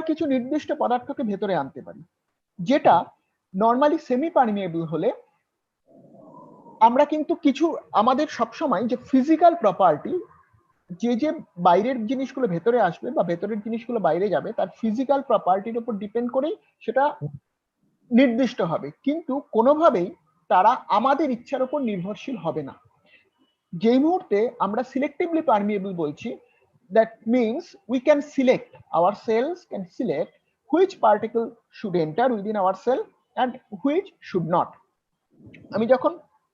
কিছু নির্দিষ্ট পদার্থকে ভেতরে আনতে পারি, যেটা নর্মালি সেমি পারমিয়েবল হলে আমরা কিন্তু কিছু আমাদের সবসময় যে ফিজিক্যাল প্রপার্টি, যে বাইরের জিনিসগুলো ভেতরে আসবে বা ভেতরের জিনিসগুলো বাইরে যাবে, তার ফিজিক্যাল প্রপার্টির উপর ডিপেন্ড করেই সেটা নির্দিষ্ট হবে, কিন্তু কোনোভাবেই তারা আমাদের ইচ্ছার উপর নির্ভরশীল হবে না। যেই মুহূর্তে আমরা সিলেক্টিভলি পারমিয়েবল বলছি, that means we can select, our cells can select which particle should enter within our cell and which should not. আমি যখন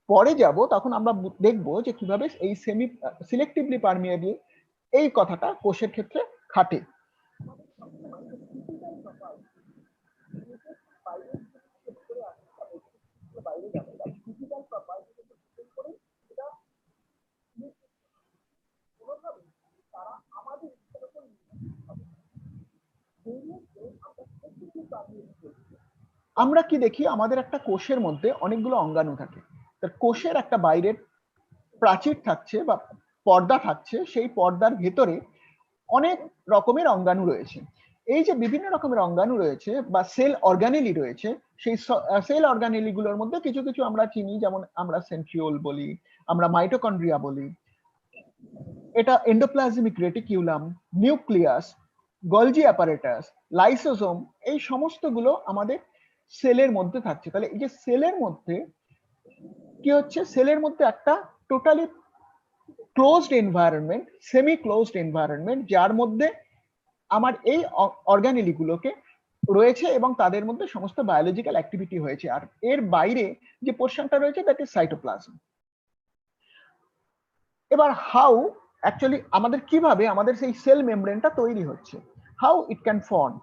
পরে যাব তখন আমরা দেখব যে কিভাবে এই সেমি সিলেক্টিভলি পারমিয়েবল এই কথাটা কোষের ক্ষেত্রে খাটে। আমরা কি দেখি, আমাদের একটা কোষের মধ্যে অনেকগুলো অঙ্গাণু থাকে, তার কোষের একটা বাইরের প্রাচীর থাকছে বা পর্দা থাকছে, সেই পর্দার ভেতরে অনেক রকমের অঙ্গাণু রয়েছে। এই যে বিভিন্ন রকমের অঙ্গাণু রয়েছে বা সেল অর্গানেলি রয়েছে, সেই সেল অর্গানেলি গুলোর মধ্যে কিছু কিছু আমরা চিনি, যেমন আমরা সেন্ট্রিওল বলি, আমরা মাইটোকন্ড্রিয়া বলি, এটা endoplasmic reticulum, nucleus, Golgi apparatus, lysosome, এই সমস্ত গুলো আমাদের সেলের মধ্যে থাকছে। তাহলে এই যে সেলের মধ্যে কি হচ্ছে, সেলের মধ্যে একটা totally closed environment, semi closed environment, যার মধ্যে আমার এই অর্গানেলি গুলোকে রয়েছে এবং তাদের মধ্যে সমস্ত বায়োলজিক্যাল অ্যাক্টিভিটি হয়েছে। আর এর বাইরে যে পোর্শনটা রয়েছে, দ্যাট ইজ সাইটোপ্লাজম। এবার হাউ অ্যাকচুয়ালি আমাদের কিভাবে আমাদের সেই সেল মেমব্রেনটা তৈরি হচ্ছে, how it can form.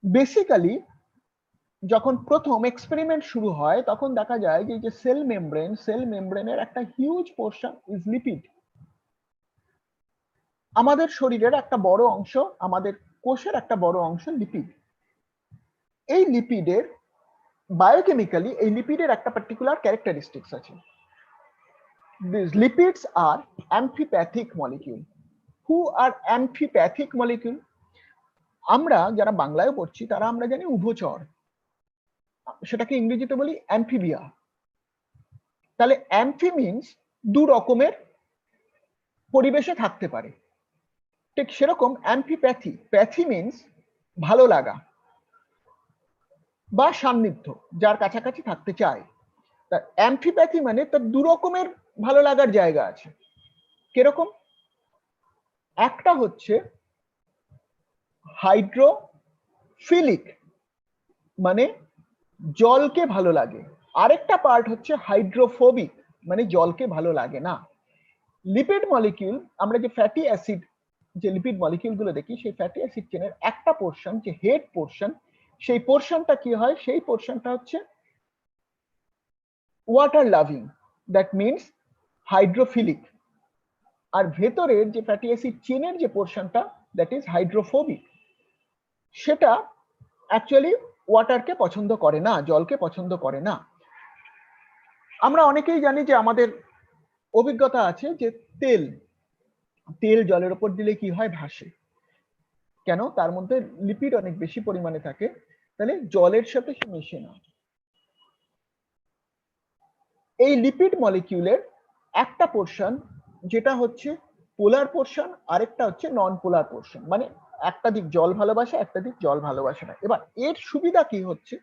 Basically যখন প্রথম এক্সপেরিমেন্ট শুরু হয় তখন দেখা যায় যে সেল মেমব্রেনের একটা হিউজ পোর্শন ইজ লিপিড। আমাদের শরীরের একটা বড় অংশ, আমাদের কোষের একটা বড় অংশ লিপিড। এই লিপিডের বায়োকেমিক্যালি এই লিপিডের একটা পার্টিকুলার ক্যারেক্টারিস্টিক্স আছে। These lipids are amphipathic molecule. Who are amphipathic molecule? আমরা যারা বাংলায় পড়ছি তারা আমরা জানি উভচর, সেটাকে ইংরেজিতে বলি অ্যাম্ফিবিয়া। তাহলে অ্যাম্ফি মিনস দু রকমের পরিবেশে থাকতে পারে, ঠিক সেরকম অ্যাম্ফিপ্যাথি, প্যাথি মিনস ভালো লাগা বা সান্নিধ্য, যার কাছাকাছি থাকতে চায়। অ্যাম্ফিপ্যাথি মানে তার দু রকমের ভালো লাগার জায়গা আছে। কিরকম? একটা হচ্ছে হাইড্রোফিলিক, মানে জলকে ভালো লাগে, আরেকটা পার্ট হচ্ছে হাইড্রোফোবিক, মানে জলকে ভালো লাগে না। লিপিড মলিকিউল, আমরা যে ফ্যাটি অ্যাসিড, যে লিপিড মলিকিউল গুলো দেখি, সেই ফ্যাটি অ্যাসিড চেনের একটা পোর্শন, যে হেড পোর্শন, সেই পোর্শনটা কি হয়, সেই পোর্শনটা হচ্ছে water loving, that means hydrophilic. আর ভেতরের যে ফ্যাটি অ্যাসিড চেনের যে পোর্শনটা, দ্যাট ইজ হাইড্রোফোবিক, সেটা অ্যাকচুয়ালি ওয়াটারকে পছন্দ করে না, জলকে পছন্দ করে না। আমরা অনেকেই জানি যে আমাদের অভিজ্ঞতা আছে যে তেল জলের উপর দিলে কি হয়, ভাসে। কেন? তার মধ্যে লিপিড অনেক বেশি পরিমাণে থাকে, তাহলে জলের সাথে সে মিশে না। এই লিপিড মলিকিউলের একটা পোর্শন যেটা হচ্ছে পোলার পোর্শন, আরেকটা হচ্ছে নন পোলার পোর্শন, মানে একটা দিক জল ভালোবাসে, একটা দিক জল ভালোবাসে না। এবার এর সুবিধা কি হচ্ছে,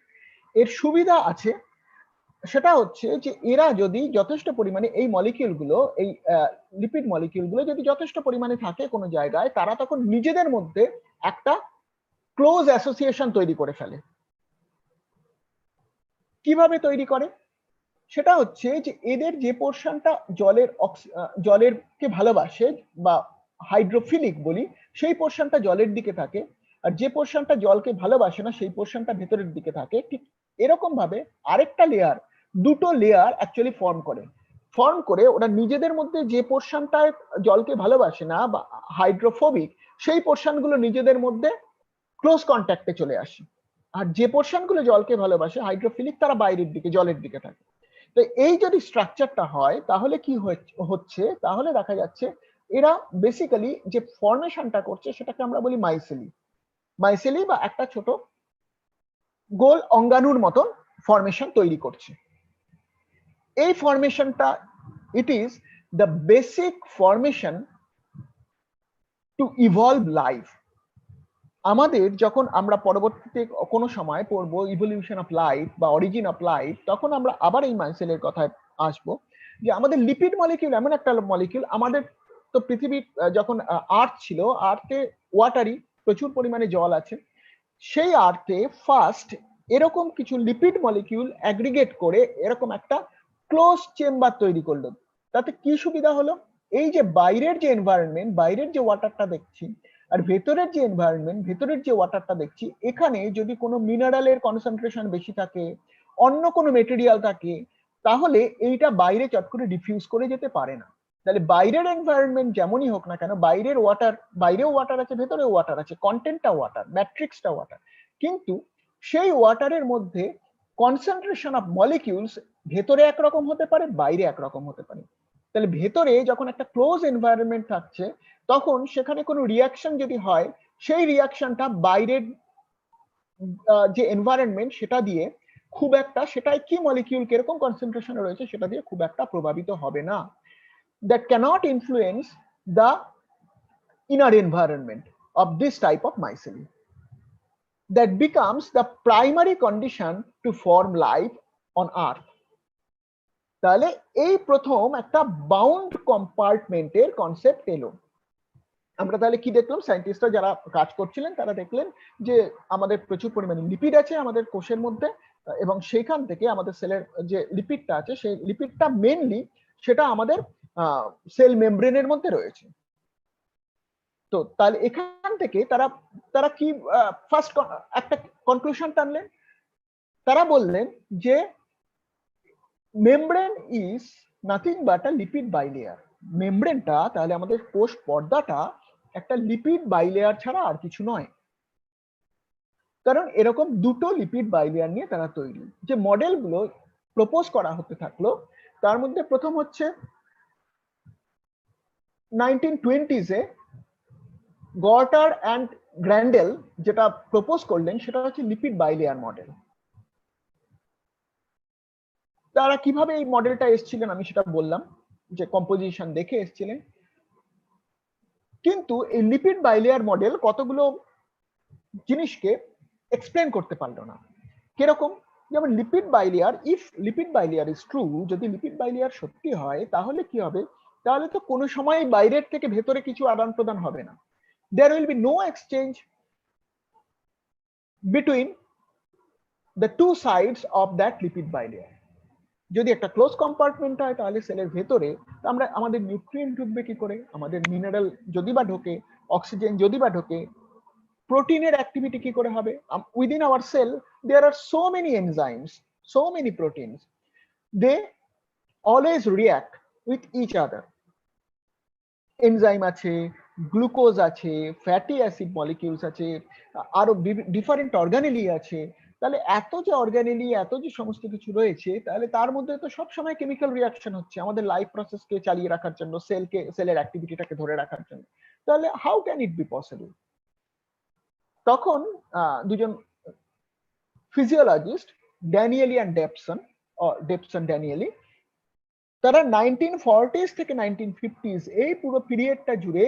এর সুবিধা আছে, সেটা হচ্ছে যে এরা যদি যথেষ্ট পরিমাণে এই মলিকিউলগুলো, এই লিপিড মলিকিউলগুলো যদি যথেষ্ট পরিমাণে থাকে কোনো জায়গায়, তারা তখন নিজেদের মধ্যে একটা ক্লোজ অ্যাসোসিয়েশন তৈরি করে ফেলে। কিভাবে তৈরি করে? সেটা হচ্ছে যে এদের যে পোর্শনটা জলের কে ভালোবাসে বা হাইড্রোফিলিক বলি, সেই পোর্শনটা জলের দিকে থাকে, আর যে পোর্শনটা জলকে ভালোবাসে না, সেই পোর্শনটা ভেতরের দিকে থাকে। ঠিক এরকম ভাবে আরেকটা লেয়ার, দুটো লেয়ার অ্যাকচুয়ালি ফর্ম করে ওরা নিজেদের মধ্যে যে পোর্শনটা জলকে ভালোবাসে না বা হাইড্রোফোবিক, সেই পোর্শনগুলো নিজেদের মধ্যে ক্লোজ কন্ট্যাক্টে চলে আসে। আর যে পোর্শনগুলো জলকে ভালোবাসে, হাইড্রোফিলিক, তারা বাইরের দিকে, জলের দিকে থাকে। তো এই যদি স্ট্রাকচারটা হয়, তাহলে কি হচ্ছে, তাহলে দেখা যাচ্ছে এরা বেসিক্যালি যে ফর্মেশনটা করছে সেটাকে আমরা বলি মাইসেলি। মাইসেলি বা একটা ছোট গোল অঙ্গাণুর মতন ফরমেশন তৈরি করছে। এই ফরমেশনটা it is the basic formation to evolve life. আমাদের যখন আমরা পরবর্তীতে কোনো সময় পড়বো ইভলিউশন অফ লাইফ বা অরিজিন অফ লাইফ, তখন আমরা আবার এই মাইসেলের কথায় আসবো যে আমাদের লিপিড মলিকিউল এমন একটা মলিকিউল, আমাদের তো পৃথিবীর যখন আর্থ ছিল, আর্থে ওয়াটারি প্রচুর পরিমাণে জল আছে, সেই আর্থে ফার্স্ট এরকম কিছু লিপিড মলিকিউল অ্যাগ্রিগেট করে এরকম একটা ক্লোজ চেম্বার তৈরি করলো। তাতে কি সুবিধা হলো, এই যে বাইরের যে এনভায়রনমেন্ট, বাইরের যে ওয়াটারটা দেখছি আর ভেতরের যে এনভায়রনমেন্ট, ভেতরের যে ওয়াটারটা দেখছি, এখানে যদি কোনো মিনারেলের কনসেন্ট্রেশন বেশি থাকে, অন্য কোনো মেটেরিয়াল থাকে, তাহলে এইটা বাইরে চট করে ডিফিউজ করে যেতে পারে না। তাহলে বাইরের এনভায়রনমেন্ট যেমনই হোক না কেন, বাইরের ওয়াটার, বাইরেও ওয়াটার আছে, ভেতরেও ওয়াটার আছে, কন্টেন্টটা ওয়াটার, ম্যাট্রিক্সটা ওয়াটার, কিন্তু সেই ওয়াটারের মধ্যে কনসেন্ট্রেশন অফ মলিকিউলস ভেতরে একরকম হতে পারে, বাইরে একরকম হতে পারে। তাহলে ভেতরে যখন একটা ক্লোজ এনভায়রনমেন্ট থাকছে, তখন সেখানে কোনো রিয়াকশন যদি হয়, সেই রিয়াকশনটা বাইরের যে এনভায়রনমেন্ট সেটা দিয়ে খুব একটা, সেটাই কি মলিকিউল কিরকম কনসেন্ট্রেশনে রয়েছে সেটা দিয়ে খুব একটা প্রভাবিত হবে না। that cannot influence the inner environment of this type of mycelium. That becomes the primary condition to form life on earth. তাহলে এই প্রথম একটা বাউন্ড কম্পার্টমেন্টের কনসেপ্ট এলো। আমরা তাহলে কি দেখলাম, সায়েন্টিস্টরা যারা কাজ করছিলেন তারা দেখলেন যে আমাদের প্রচুর পরিমাণে লিপিড আছে আমাদের কোষের মধ্যে, এবং সেইখান থেকে আমাদের সেলের যে লিপিডটা আছে সেই লিপিডটা মেনলি সেটা আমাদের সেল মেমব্রেনের মধ্যে রয়েছে। তো তাহলে এখান থেকে তারা তারা কি ফার্স্ট একটা কনক্লুশন টানলেন, তারা বললেন যে membrane is nothing but a lipid bilayer. মেমব্রেনটা তাহলে আমাদের কোষ পর্দাটা একটা লিপিড বাইলেয়ার ছাড়া আর কিছু নয়। কারণ এরকম দুটো লিপিড বাইলেয়ার নিয়ে তারা তৈরি। যে মডেলগুলো প্রপোজ করা হতে থাকলো, তার মধ্যে প্রথম হচ্ছে 1920s গর্টার অ্যান্ড গ্র্যান্ডেল যেটা প্রপোজ করলেন সেটা হচ্ছে লিপিড বাইলেয়ার মডেল। তারা কিভাবে এই মডেলটা এসেছিলেন আমি সেটা বললাম, যে কম্পোজিশন দেখে এসেছিলেন। কিন্তু এই লিপিড বাইলেয়ার মডেল কতগুলো জিনিসকে এক্সপ্লেন করতে পারলো না। কিরকম, যেমন lipid bilayer, if lipid bilayer is true, যদি লিপিড বাইলেয়ার সত্যি হয় তাহলে কি হবে, তাহলে তো কোনো সময় বাইরের থেকে ভেতরে কিছু আদান প্রদান হবে না। there will be no exchange between the two sides of that lipid bilayer. যদি একটা ক্লোজ কম্পার্টমেন্ট হয় তাহলে সেলের ভেতরে আমরা আমাদের নিউট্রিয়েন্ট ঢুকবে কি করে, আমাদের মিনারেল যদি বা ঢোকে, অক্সিজেন যদি বা ঢোকে, প্রোটিনের অ্যাক্টিভিটি কি করে হবে। Within our cell there are so many enzymes, so many proteins, they always react with each other. Enzyme আছে, গ্লুকোজ আছে, ফ্যাটি অ্যাসিড মলিকিউলস আছে, আরো ডিফারেন্ট অর্গানেলি আছে। তাহলে এত যে অর্গানেলি, এত যে সমস্ত কিছু রয়েছে, তাহলে তার মধ্যে তো সবসময় কেমিক্যাল রিয়াকশন হচ্ছে আমাদের লাইফ প্রসেসকে চালিয়ে রাখার জন্য, সেলের অ্যাক্টিভিটিটাকে ধরে রাখার জন্য। তাহলে how can it be possible? তখন দুজন ফিজিওলজিস্ট, ড্যানিয়েলি অ্যান্ড ডেপসন ড্যানিয়েলি, তারা 1940s থেকে 1950s এই পুরো পিরিয়ডটা জুড়ে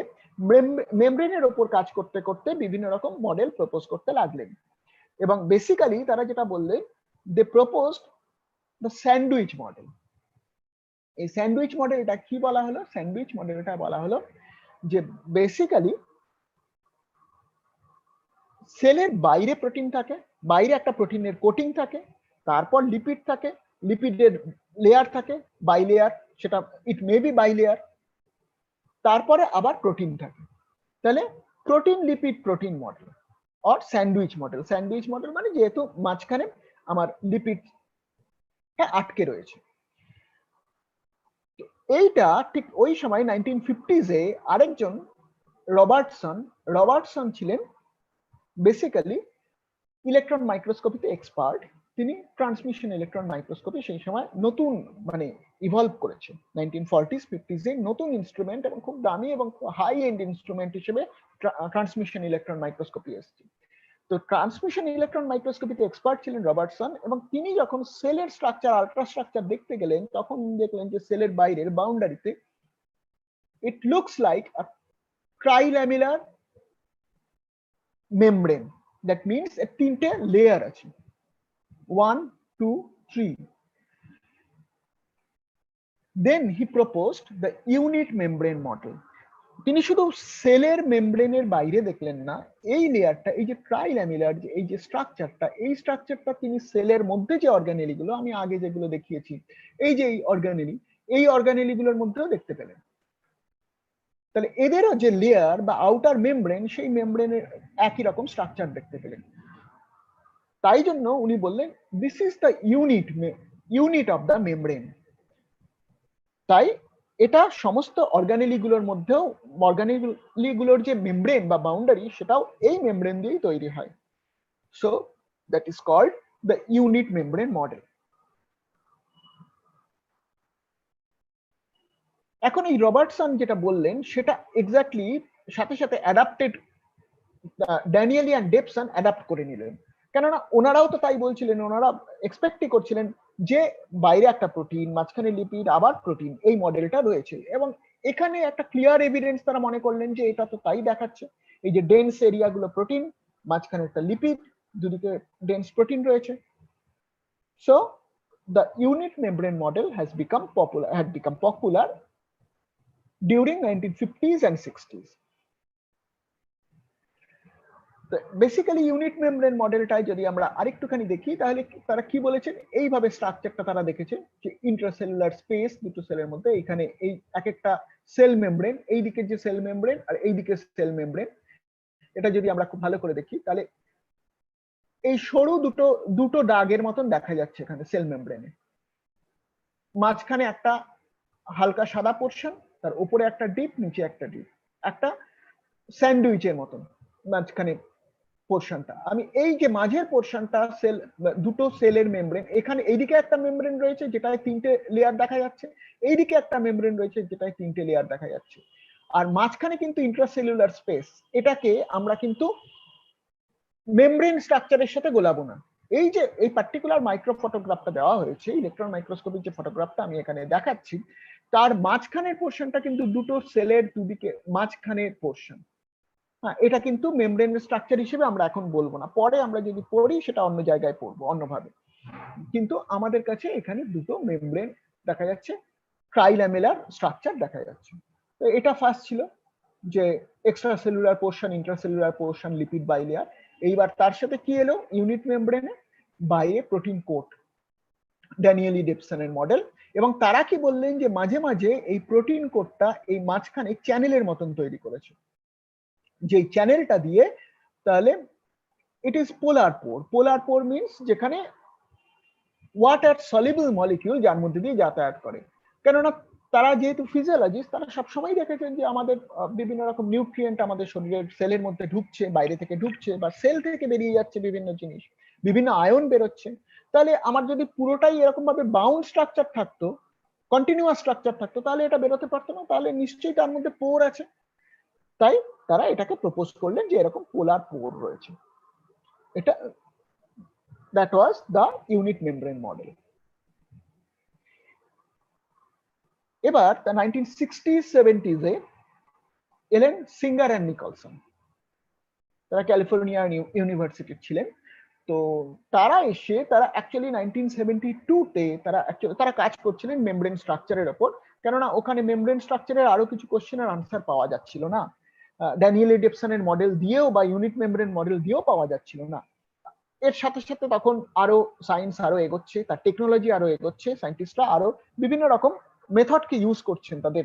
মেমব্রেনের ওপর কাজ করতে করতে বিভিন্ন রকম মডেল প্রপোজ করতে লাগলেন। এবং বেসিক্যালি তারা যেটা বললেন, দে প্রপোজড দ্য স্যান্ডউইচ মডেল। এই স্যান্ডউইচ মডেলটা কি বলা হলো, স্যান্ডউইচ মডেলটা বলা হলো যে বেসিক্যালি সেলের বাইরে প্রোটিন থাকে, বাইরে একটা প্রোটিনের কোটিং থাকে, তারপর লিপিড থাকে, লিপিডের লেয়ার থাকে বাইলেয়ার, সেটা ইট মে বি বাইলেয়ার, তারপরে আবার প্রোটিন থাকে। তাহলে protein lipid protein model or sandwich model. Sandwich model মানে যেহেতু মাঝখানে আমার লিপিড আটকে রয়েছে। এইটা ঠিক ওই সময় 1950s আরেকজন রবার্টসন ছিলেন বেসিক্যালি ইলেকট্রন মাইক্রোস্কোপিতে এক্সপার্ট। তিনি ট্রান্সমিশন ইলেকট্রন মাইক্রোস্কোপি সেই সময় নতুন মানে ইভলভ করেছে। 1940s 50s নতুন ইনস্ট্রুমেন্ট এবং খুব দামি এবং হাই এন্ড ইনস্ট্রুমেন্ট হিসেবে ট্রান্সমিশন ইলেকট্রন মাইক্রোস্কোপি এসেছে। তো ট্রান্সমিশন ইলেকট্রন মাইক্রোস্কোপিতে এক্সপার্ট ছিলেন রবার্টসন, এবং তিনি যখন সেলের স্ট্রাকচার, আল্ট্রা স্ট্রাকচার দেখতে গেলেন, তখন দেখলেন যে সেলের বাইরের বাউন্ডারিতে it looks like a trilamellar membrane. That means এর তিনটে লেয়ার আছে, 1 2 3। Then he proposed the unit membrane model. তিনি শুধু সেলের মেমব্রেনের বাইরে দেখলেন না, এই লেয়ারটা, এই যে ট্রাইল্যামিলার, যে এই যে স্ট্রাকচারটা, এই স্ট্রাকচারটা তিনি সেলের মধ্যে যে অর্গানেলি গুলো আমি আগে যেগুলো দেখিয়েছি, এই যে এই অর্গানেলি গুলোর মধ্যেও দেখতে পেলেন। তাহলে এদেরও যে লেয়ার বা আউটার মেমব্রেন, সেই মেমব্রেনের একই রকম স্ট্রাকচার দেখতে পেলেন। তাই জন্য উনি বললেন this is the unit of the membrane. তাই এটা সমস্ত অর্গানেলি গুলোর মধ্যেও, অর্গানেলি গুলোর যে মেমব্রেন বা বাউন্ডারি, সেটাও এই মেমব্রেন দিয়েই তৈরি হয়। So that is called the unit membrane model. এখন এই রবার্টসন যেটা বললেন সেটা এক্স্যাক্টলি সাথে সাথে adapted, Danielli and Davson adapt করে নিলেন। কেননা ওনারাও তো তাই বলছিলেন, ওনারা এক্সপেক্টই করছিলেন যে বাইরে একটা প্রোটিন, মাঝখানে লিপিড, আবার প্রোটিন, এই মডেলটা রয়েছে। এবং এখানে একটা ক্লিয়ার এভিডেন্স তারা মনে করলেন যে এটা তো তাই দেখাচ্ছে, এই যে ডেন্স এরিয়া গুলো প্রোটিন, মাঝখানে একটা লিপিড, দুদিকে ডেন্স প্রোটিন রয়েছে। So the unit membrane model had become popular during 1950s and 60s. Basically unit membrane মডেলটাই যদি আমরা আরেকটুখানি দেখি, তাহলে তারা কি বলেছেন, এইভাবে স্ট্রাকচারটা তারা দেখেছে যে ইন্ট্রাসেলুলার স্পেস দুটো সেলের মধ্যে, এখানে এই এক একটা সেল মেমব্রেন, এই দিকে যে সেল মেমব্রেন আর এই দিকে সেল মেমব্রেন, এটা যদি আমরা খুব ভালো করে দেখি তাহলে এই সরু দুটো দাগের মতন দেখা যাচ্ছে এখানে সেল মেমব্রেনে। মাঝখানে একটা হালকা সাদা পোর্শন, তার উপরে একটা ডিপ, নিচে একটা ডিপ, একটা স্যান্ডউইচের মতন মাঝখানে পোর্শনটা। আমি এই যে মাঝের পোর্শনটা সেল, দুটো সেলের মেমব্রেন, এখানে এইদিকে একটা মেমব্রেন রয়েছে যেটায় তিনটে লেয়ার দেখা যাচ্ছে, এইদিকে একটা মেমব্রেন রয়েছে যেটায় তিনটে লেয়ার দেখা যাচ্ছে, আর মাঝখানে কিন্তু ইন্ট্রাসেলুলার স্পেস, এটাকে আমরা কিন্তু মেমব্রেন স্ট্রাকচারের সাথে গোলাবো না। এই যে এই পার্টিকুলার মাইক্রো ফটোগ্রাফটা দেওয়া হয়েছে, ইলেকট্রন মাইক্রোস্কোপিক যে ফটোগ্রাফটা আমি এখানে দেখাচ্ছি, তার মাঝখানের পোর্শনটা কিন্তু দুটো সেলের দুদিকে মাঝখানের পোর্শন। হ্যাঁ, এটা কিন্তু মেমব্রেন স্ট্রাকচার হিসেবে আমরা এখন বলবো না, পরে আমরা যদি পড়ি সেটা অন্য জায়গায় পড়বো অন্যভাবে। কিন্তু আমাদের কাছে এখানে দুটো মেমব্রেন দেখা যাচ্ছে, ট্রাইল্যামেলার স্ট্রাকচার দেখা যাচ্ছে। তো এটা ফার্স্ট ছিল যে extra cellular portion, intracellular portion, lipid bilayer. এইবার তার সাথে কি এলো, ইউনিট মেমব্রেনে বাইরে প্রোটিন কোট, ড্যানিয়েলি ডেপসনের মডেল। এবং তারা কি বললেন যে মাঝে মাঝে এই প্রোটিন কোটটা এই মাঝখানে চ্যানেলের মতন তৈরি করেছে, যে চ্যানেলটা দিয়ে তাহলে it is polar poor. Polar poor means যেখানে ওয়াটার সলিবল মলিকিউল যার মধ্যে দিয়ে যাতায়াত করে। কেননা তারা যেহেতু ফিজিওলজিস্ট, তারা সবসময় দেখেছেন যে আমাদের বিভিন্ন রকম নিউট্রিয়েন্ট আমাদের শরীরের সেলের মধ্যে ঢুকছে, বাইরে থেকে ঢুকছে, বা সেল থেকে বেরিয়ে যাচ্ছে বিভিন্ন জিনিস, বিভিন্ন আয়ন বেরোচ্ছে। তাহলে আমার যদি পুরোটাই এরকম ভাবে বাউন্ড স্ট্রাকচার থাকতো, কন্টিনিউয়াস স্ট্রাকচার থাকতো, তাহলে এটা বেরোতে পারতো না, তাহলে নিশ্চয়ই তার মধ্যে পোর আছে। তাই তারা এটাকে প্রপোজ করলেন যে এরকম পোলার পোর রয়েছে। এটা that was the unit membrane model. এবার 1960s 70s এ এলেন সিঙ্গার অ্যান্ড নিকলসন। তারা ক্যালিফোর্নিয়া ইউনিভার্সিটির ছিলেন। তো তারা এসে তারা অ্যাকচুয়ালি 1972 তে তারা কাজ করছিলেন মেমব্রেন স্ট্রাকচারের উপর। কেননা ওখানে মেমব্রেন স্ট্রাকচারের আরো কিছু কোশ্চেনের আনসার পাওয়া যাচ্ছিল না, ড্যানিয়েলি ডেপসনের মডেল দিয়েও বা ইউনিট মেমব্রেন মডেল দিয়েও পাওয়া যাচ্ছিল না। এর সাথে সাথে তখন আরো সায়েন্স আরো এগোচ্ছে, তার টেকনোলজি আরো এগোচ্ছে, সায়েন্টিস্টরা আরো বিভিন্ন রকম মেথডকে ইউজ করছেন তাদের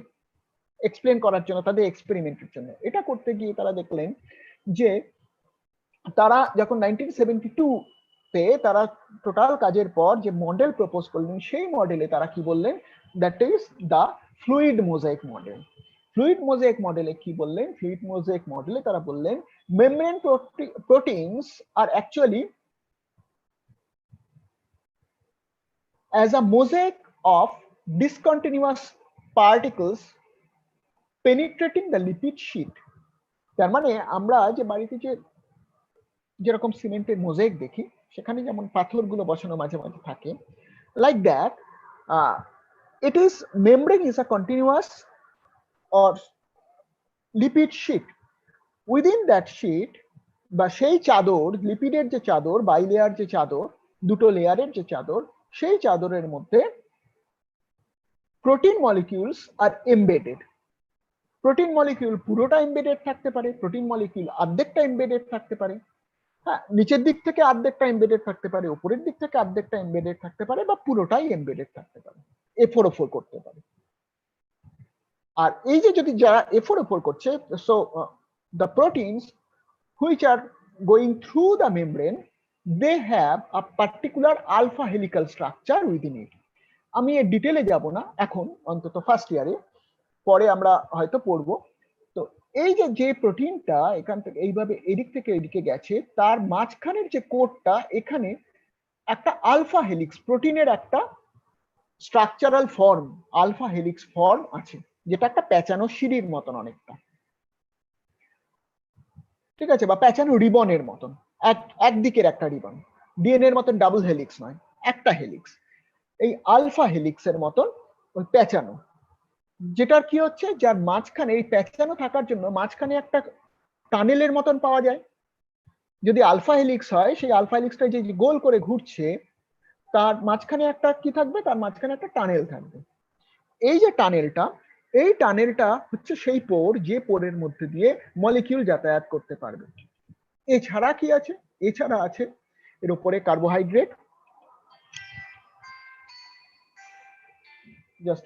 এক্সপ্লেন করার জন্য, তাদের এক্সপেরিমেন্টের জন্য। এটা করতে গিয়ে তারা দেখলেন যে তারা যখন 1972 তে তারা টোটাল কাজের পর যে মডেল প্রপোজ করলেন, সেই মডেলে তারা কি বললেন, that is the fluid mosaic model. Fluid mosaic মডেলে কি বললেন, ফ্লুইড মোজাইক মডেলে তারা বললেন membrane proteins are actually as a mosaic of discontinuous particles penetrating the lipid sheet. তার মানে আমরা যে বাড়িতে যে যেরকম সিমেন্টের মোজাইক দেখি, সেখানে যেমন পাথরগুলো বসানো মাঝে মাঝে থাকে, like that, it is membrane is a continuous or lipid sheet. Within that sheet বা সেই চাদর, লিপিডের যে চাদর, বাইলেয়ার যে চাদর, দুটো লেয়ারের যে চাদর, সেই চাদরের মধ্যে প্রোটিন মলিকিউলস আর এমবেডেড। প্রোটিন মলিকিউল পুরোটা এমবেডেড থাকতে পারে, প্রোটিন মলিকিউল অর্ধেকটা এমবেডেড থাকতে পারে, হ্যাঁ, নিচের দিক থেকে অর্ধেকটা এমবেডেড থাকতে পারে, উপরের দিক থেকে অর্ধেকটা এমবেডেড থাকতে পারে, বা পুরোটাই এমবেডেড থাকতে পারে, এফোর ওফোর করতে পারে। আর এই যে যদি যারা এফোর ওফোর করছে, so the proteins which are going through the membrane, they have a particular alpha helical structure within it. আমি এর ডিটেলে যাব না এখন, অন্তত ফার্স্ট ইয়ারে, পরে আমরা হয়তো পড়বো। তো এই যে যে প্রোটিনটা এখান থেকে এইভাবে এদিক থেকে এদিকে গেছে, তার মাঝখানের যে কোডটা, এখানে একটা আলফা হেলিক্স, প্রোটিনের একটা structural form, alpha helix form আছে, যেটা একটা পেঁচানো সিঁড়ির মতন অনেকটা, ঠিক আছে, বা পেঁচানো রিবনের মতন, একদিকের একটা রিবন, ডিএনএ এর মতন ডাবল হেলিক্স নয়, একটা হেলিক্স। এই আলফা হেলিক্সের মতন ওই পেঁচানো, যেটার কি হচ্ছে, যার মাঝখানে এই পেঁচানো থাকার জন্য মাঝখানে একটা টানেলের মতন পাওয়া যায়। যদি আলফা হেলিক্স হয়, সেই আলফা হেলিক্সটা যে গোল করে ঘুরছে, তার মাঝখানে একটা কি থাকবে, তার মাঝখানে একটা টানেল থাকবে। এই যে টানেলটা, এই টানেলটা হচ্ছে সেই পোর, যে পোরের মধ্যে দিয়ে মলিকিউল যাতায়াত করতে পারবে। এছাড়া কি আছে, এছাড়া আছে এর উপরে carbohydrate, just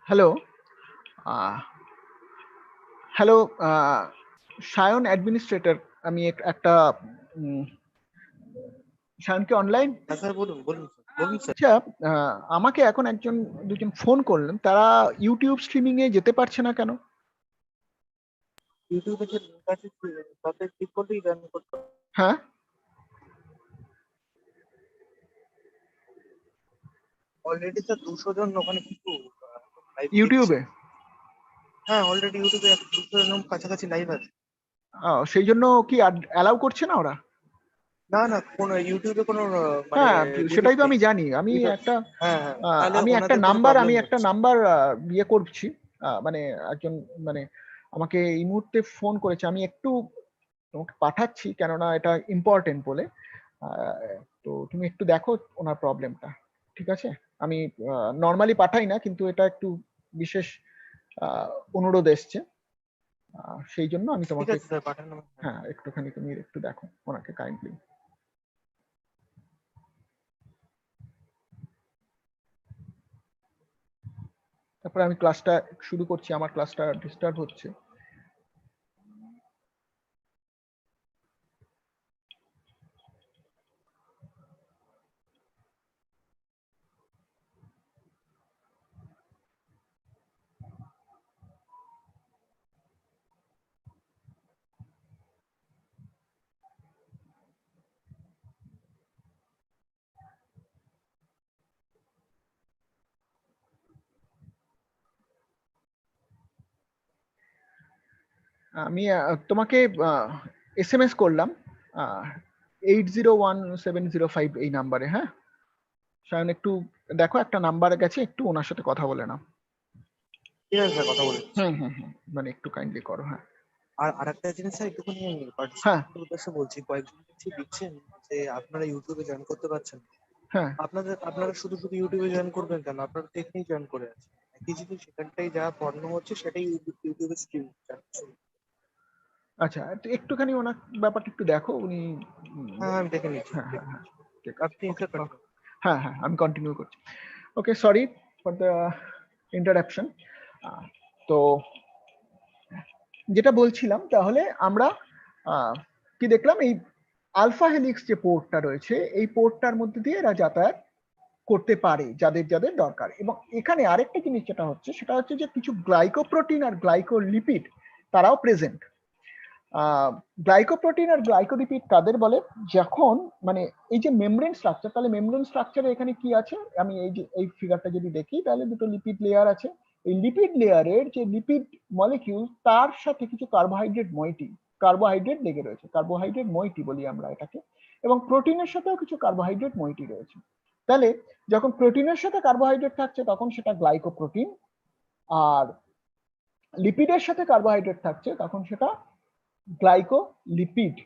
hello, hello, Sayan administrator, আমি একটা সায়ন কি অনলাইন? স্যার বলুন বলুন বলুন স্যার। আচ্ছা, আমাকে এখন একজন দুজন ফোন করলেন, তারা ইউটিউব স্ট্রিমিং এ যেতে পারছে না কেন? ইউটিউবে যে লিংক আছে তাতে ক্লিক করলেই জয়েন করতে হবে। হ্যাঁ, অলরেডি স্যার 200 জন ওখানে কিন্তু লাইভ দেখছে। ইউটিউবে। হ্যাঁ অলরেডি ইউটিউবে 200 জন কাছাকাছি লাইভ আছে। সেই জন্য কি অ্যালাউ করছে না ওরা? না না, কোনো ইউটিউবে কোনো মানে হ্যাঁ, লিমিট সেটাই তো নেই। আমি জানি। আমি একটা হ্যাঁ হ্যাঁ, তাহলে আমি একটা ওনাদের কোনো নাম্বার প্রবলেম হচ্ছে। ইয়ে করছি। মানে একজন মানে আমাকে এই মুহূর্তে ফোন করেছে। আমি একটু তোমাকে পাঠাচ্ছি, কেননা এটা ইম্পর্টেন্ট বলে। তো তুমি একটু দেখো ওনার প্রবলেমটা, ঠিক আছে? আমি নর্মালি পাঠাই না, কিন্তু এটা একটু বিশেষ অনুরোধ এসছে, সেই জন্য আমি ঠিক তোমাকে আছে স্যার, পাঠানো। হ্যাঁ একটুখানি তুমি একটু দেখো ওনাকে কাইন্ডলি। তারপরে আমি ক্লাসটা শুরু করছি, আমার ক্লাসটা ডিস্টার্ব হচ্ছে। আমি তোমাকে SMS করলাম 801705 এই নাম্বারে। হ্যাঁ সায়ন, একটু দেখো, একটা নাম্বার গেছে, একটু ওনার সাথে কথা বলে নাও। ঠিক আছে স্যার, কথা বলে দিচ্ছি। মানে একটু কাইন্ডলি করো। হ্যাঁ আর আরেকটা জিনিস স্যার, একটুখানি হ্যাঁ পার্টিসিপেন্টের উদ্দেশ্যে বলছি, কয়েকজন দেখছি লিখছেন যে আপনারা ইউটিউবে জয়েন করতে পারছেন না। হ্যাঁ। আপনারা শুধু শুধু ইউটিউবে জয়েন করবেন কেন? আপনারা টেকনিক জয়েন করে আছেন, একই জিনিস সেখানটাই যা পড়ানো হচ্ছে সেটাই ইউটিউবে স্ট্রিম হচ্ছে। আচ্ছা, একটুখানি ওনার ব্যাপারটা একটু দেখো, উনি হ্যাঁ আমি দেখে নিচ্ছি। হ্যাঁ হ্যাঁ হ্যাঁ ঠিক আছে, আপনি ওকে। Sir continue। হ্যাঁ হ্যাঁ আমি কন্টিনিউ করছি। ওকে, সরি ফর দ্য ইন্টারাপশন। তো যেটা বলছিলাম, তাহলে আমরা কি দেখলাম, এই আলফা হেলিক্স যে পোর্টটা রয়েছে, এই পোর্টটার মধ্যে দিয়ে এরা যাতায়াত করতে পারে যাদের যাদের দরকার। এবং এখানে আরেকটা জিনিস যেটা হচ্ছে, সেটা হচ্ছে যে কিছু গ্লাইকোপ্রোটিন আর গ্লাইকোলিপিড তারাও প্রেজেন্ট। গ্লাইকোপ্রোটিন আর গ্লাইকোলিপিড কাদের বলে? যখন মানে এই যে মেমব্রেন স্ট্রাকচার, তাহলে মেমব্রেন স্ট্রাকচারে এখানে কি আছে, আমি এই যে এই ফিগারটা যদি দেখি, তাহলে দুটো লিপিড লেয়ার আছে। এই লিপিড লেয়ারের যে লিপিড মলিকিউল, তার সাথে কিছু কার্বোহাইড্রেট লেগে রয়েছে, কার্বোহাইড্রেট মইটি বলি আমরা এটাকে। এবং প্রোটিনের সাথেও কিছু কার্বোহাইড্রেট মইটি রয়েছে। তাহলে যখন প্রোটিনের সাথে কার্বোহাইড্রেট থাকছে, তখন সেটা গ্লাইকোপ্রোটিন। আর লিপিডের সাথে কার্বোহাইড্রেট থাকছে, তখন সেটা গ্লাইকোলিপিড।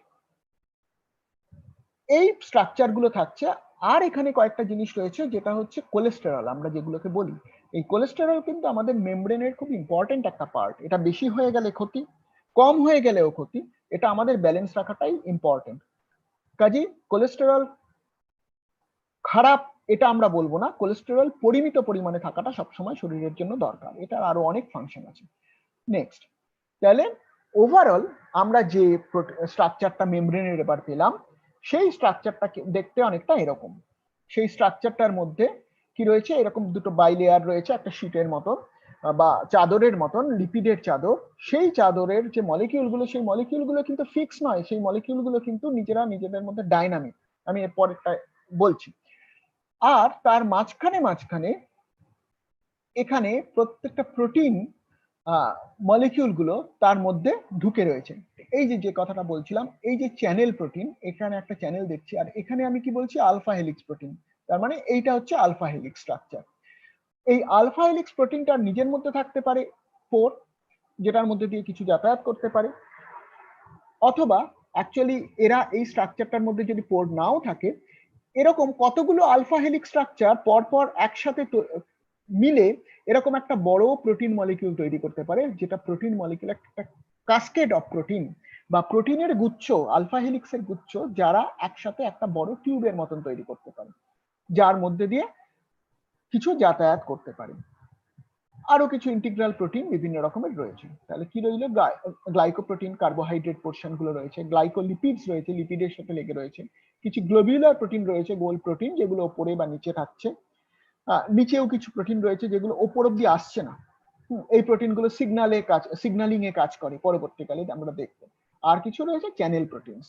এই স্ট্রাকচার গুলো থাকছে। আর এখানে কয়েকটা জিনিস রয়েছে, যেটা হচ্ছে কোলেস্টেরল, আমরা যেগুলোকে বলি। এই কোলেস্টেরল কিন্তু আমাদের মেমব্রেনের খুব ইম্পর্টেন্ট একটা পার্ট। এটা বেশি হয়ে গেলে ক্ষতি, কম হয়ে গেলেও ক্ষতি। এটা আমাদের ব্যালেন্স রাখাটাই ইম্পর্টেন্ট। কাজেই কোলেস্টেরল খারাপ এটা আমরা বলবো না, কোলেস্টেরল পরিমিত পরিমাণে থাকাটা সবসময় শরীরের জন্য দরকার। এটার আরো অনেক ফাংশন আছে। নেক্সট, তাহলে ওভারঅল আমরা যে স্ট্রাকচারটা মেমব্রেনের এবার পেলাম, সেই স্ট্রাকচারটা দেখতে অনেকটা এরকম। সেই স্ট্রাকচারটার মধ্যে কি রয়েছে, এরকম দুটো বাইলেয়ার রয়েছে, একটা শীটের মতন বা চাদরের মতন, লিপিডের চাদর। সেই চাদরের যে মলিকিউলগুলো, সেই মলিকিউলগুলো কিন্তু ফিক্স নয়, সেই মলিকিউলগুলো কিন্তু নিজেরা নিজেদের মধ্যে ডাইনামিক। আমি এর পরেরটা বলছি। আর তার মাঝখানে মাঝখানে এখানে প্রত্যেকটা প্রোটিন মলিকিউল গুলো তার মধ্যে ঢুকে রয়েছে। এই যে যে কথাটা বলছিলাম, এই যে চ্যানেল প্রোটিন, এখানে একটা চ্যানেল দেখছি, আর এখানে আমি কি বলছি, আলফা হেলিক্স প্রোটিন। তার মানে এইটা হচ্ছে আলফা হেলিক্স স্ট্রাকচার। এই আলফা হেলিক্স প্রোটিনটা নিজের মধ্যে থাকতে পারে পোর, যেটার মধ্যে দিয়ে কিছু যাতায়াত করতে পারে। অথবা অ্যাকচুয়ালি এরা এই স্ট্রাকচারটার মধ্যে যদি পোর নাও থাকে, এরকম কতগুলো আলফা হেলিক্স স্ট্রাকচার পরপর একসাথে মিলে এরকম একটা বড় প্রোটিন মলিকিউল তৈরি করতে পারে, যেটা প্রোটিন মলিকিউল একটা কাস্কেড অফ প্রোটিন বা প্রোটিনের গুচ্ছ, আলফা হেলিক্সের গুচ্ছ, যারা একসাথে একটা বড় টিউবের মতন তৈরি করতে পারে, যার মধ্যে দিয়ে কিছু যাতায়াত করতে পারে। আরো কিছু ইন্টিগ্রাল প্রোটিন বিভিন্ন রকমের রয়েছে। তাহলে কি রইল, গ্লাইকোপ্রোটিন, কার্বোহাইড্রেট পোর্শন গুলো রয়েছে, গ্লাইকোলিপিডস রয়েছে, লিপিডের সাথে লেগে রয়েছে, কিছু গ্লোবিউলার প্রোটিন রয়েছে, গোল প্রোটিন, যেগুলো ওপরে বা নিচে থাকছে। নিচেও কিছু প্রোটিন রয়েছে যেগুলো ওপর অব্দি আসছে না। এই প্রোটিনগুলো সিগন্যালিং এ কাজ করে, পরবর্তীকালে আমরা দেখবো। আর কিছু রয়েছে চ্যানেল প্রোটিনস।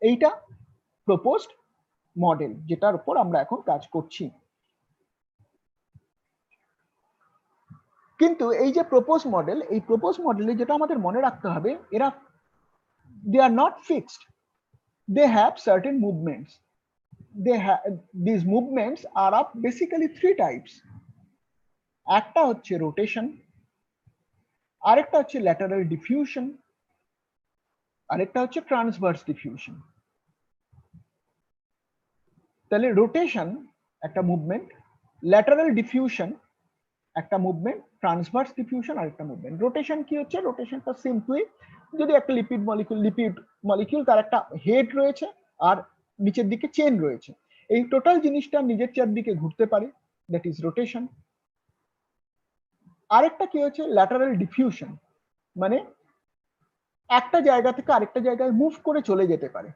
এইটা প্রপোজড মডেল, যেটার উপর আমরা এখন কাজ করছি। কিন্তু এই যে প্রপোজ মডেল, এই প্রপোজ মডেলে যেটা আমাদের মনে রাখতে হবে, এরা they are not fixed. They have certain movements. These movements are of basically three types. একটা হচ্ছে rotation, আরেকটা হচ্ছে lateral diffusion, আরেকটা হচ্ছে transverse diffusion. তাহলে rotation একটা মুভমেন্ট, lateral diffusion একটা মুভমেন্ট, ট্রান্সভার্স ডিফিউশন আরেকটা মুভমেন্ট। রোটেশন কি হচ্ছে? রোটেশনটা সিম্পলি যদি একটা লিপিড মলিকিউল তার একটা হেড রয়েছে আর নিচের দিকে চেন রয়েছে, এই টোটাল জিনিসটা নিজের চারদিকে ঘুরতে পারে, দ্যাট ইজ রোটেশন। আরেকটা কি হচ্ছে? ল্যাটারাল ডিফিউশন, মানে একটা জায়গা থেকে আরেকটা জায়গায় মুভ করে চলে যেতে পারে।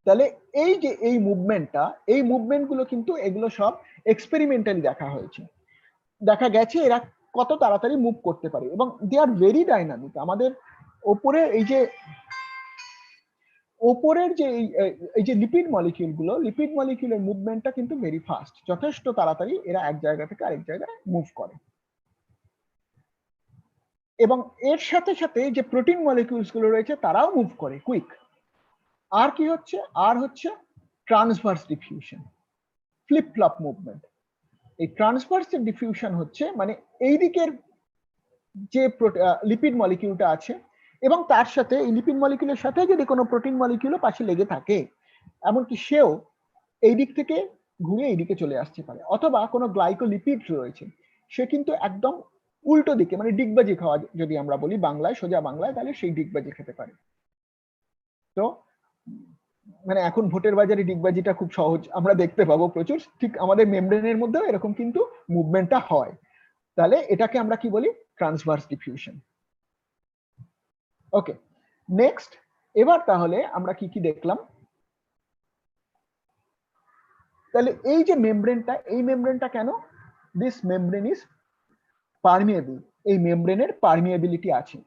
তাহলে এই যে এই মুভমেন্টটা, এই মুভমেন্টগুলো কিন্তু এগুলো সব এক্সপেরিমেন্টালি দেখা হয়েছে, দেখা গেছে এরা কত তাড়াতাড়ি মুভ করতে পারে এবং দে আর ভেরি ডাইনামিক। আমাদের ওপরের এই যে ওপরের যে এই যে লিপিড মলিকিউলের মুভমেন্টটা কিন্তু ভেরি ফাস্ট, যথেষ্ট তাড়াতাড়ি এরা এক জায়গা থেকে আরেক জায়গায় মুভ করে। এবং এর সাথে সাথে যে প্রোটিন মলিকিউলস গুলো রয়েছে তারাও মুভ করে কুইক। আর কি হচ্ছে? আর হচ্ছে transverse diffusion, flip flop movement. এই ট্রান্সভার্স ডিফিউশন হচ্ছে মানে এই দিকের যে লিপিড মলিকিউলটা আছে এবং তার সাথে এই লিপিড মলিকিউলের সাথে যদি কোনো প্রোটিন মলিকিউলও পাশে লেগে থাকে, এমনকি সেও এই দিক থেকে ঘুরে এই দিকে চলে আসতে পারে। অথবা কোনো গ্লাইকোলিপিড রয়েছে, সে কিন্তু একদম উল্টো দিকে, মানে ডিগবাজি খাওয়া যদি আমরা বলি বাংলায়, সোজা বাংলায়, তাহলে সেই ডিগবাজি খেতে পারে। তো মানে এখন ভোটের বাজারে ডিগবাজিটা খুব সহজ আমরা দেখতে পাবো প্রচুর, ঠিক আমাদের মেমব্রেনের মধ্যেও এরকম কিন্তু মুভমেন্টটা হয়। তাহলে এটাকে আমরা কি বলি? Transverse diffusion. ওকে, নেক্সট এবার তাহলে আমরা কি কি দেখলাম? তাহলে এই যে মেমব্রেনটা, এই মেমব্রেনটা কেন? দিস মেমব্রেন ইজ পারমিয়েবল, এই মেমব্রেনের পারমিয়েবিলিটি আছে,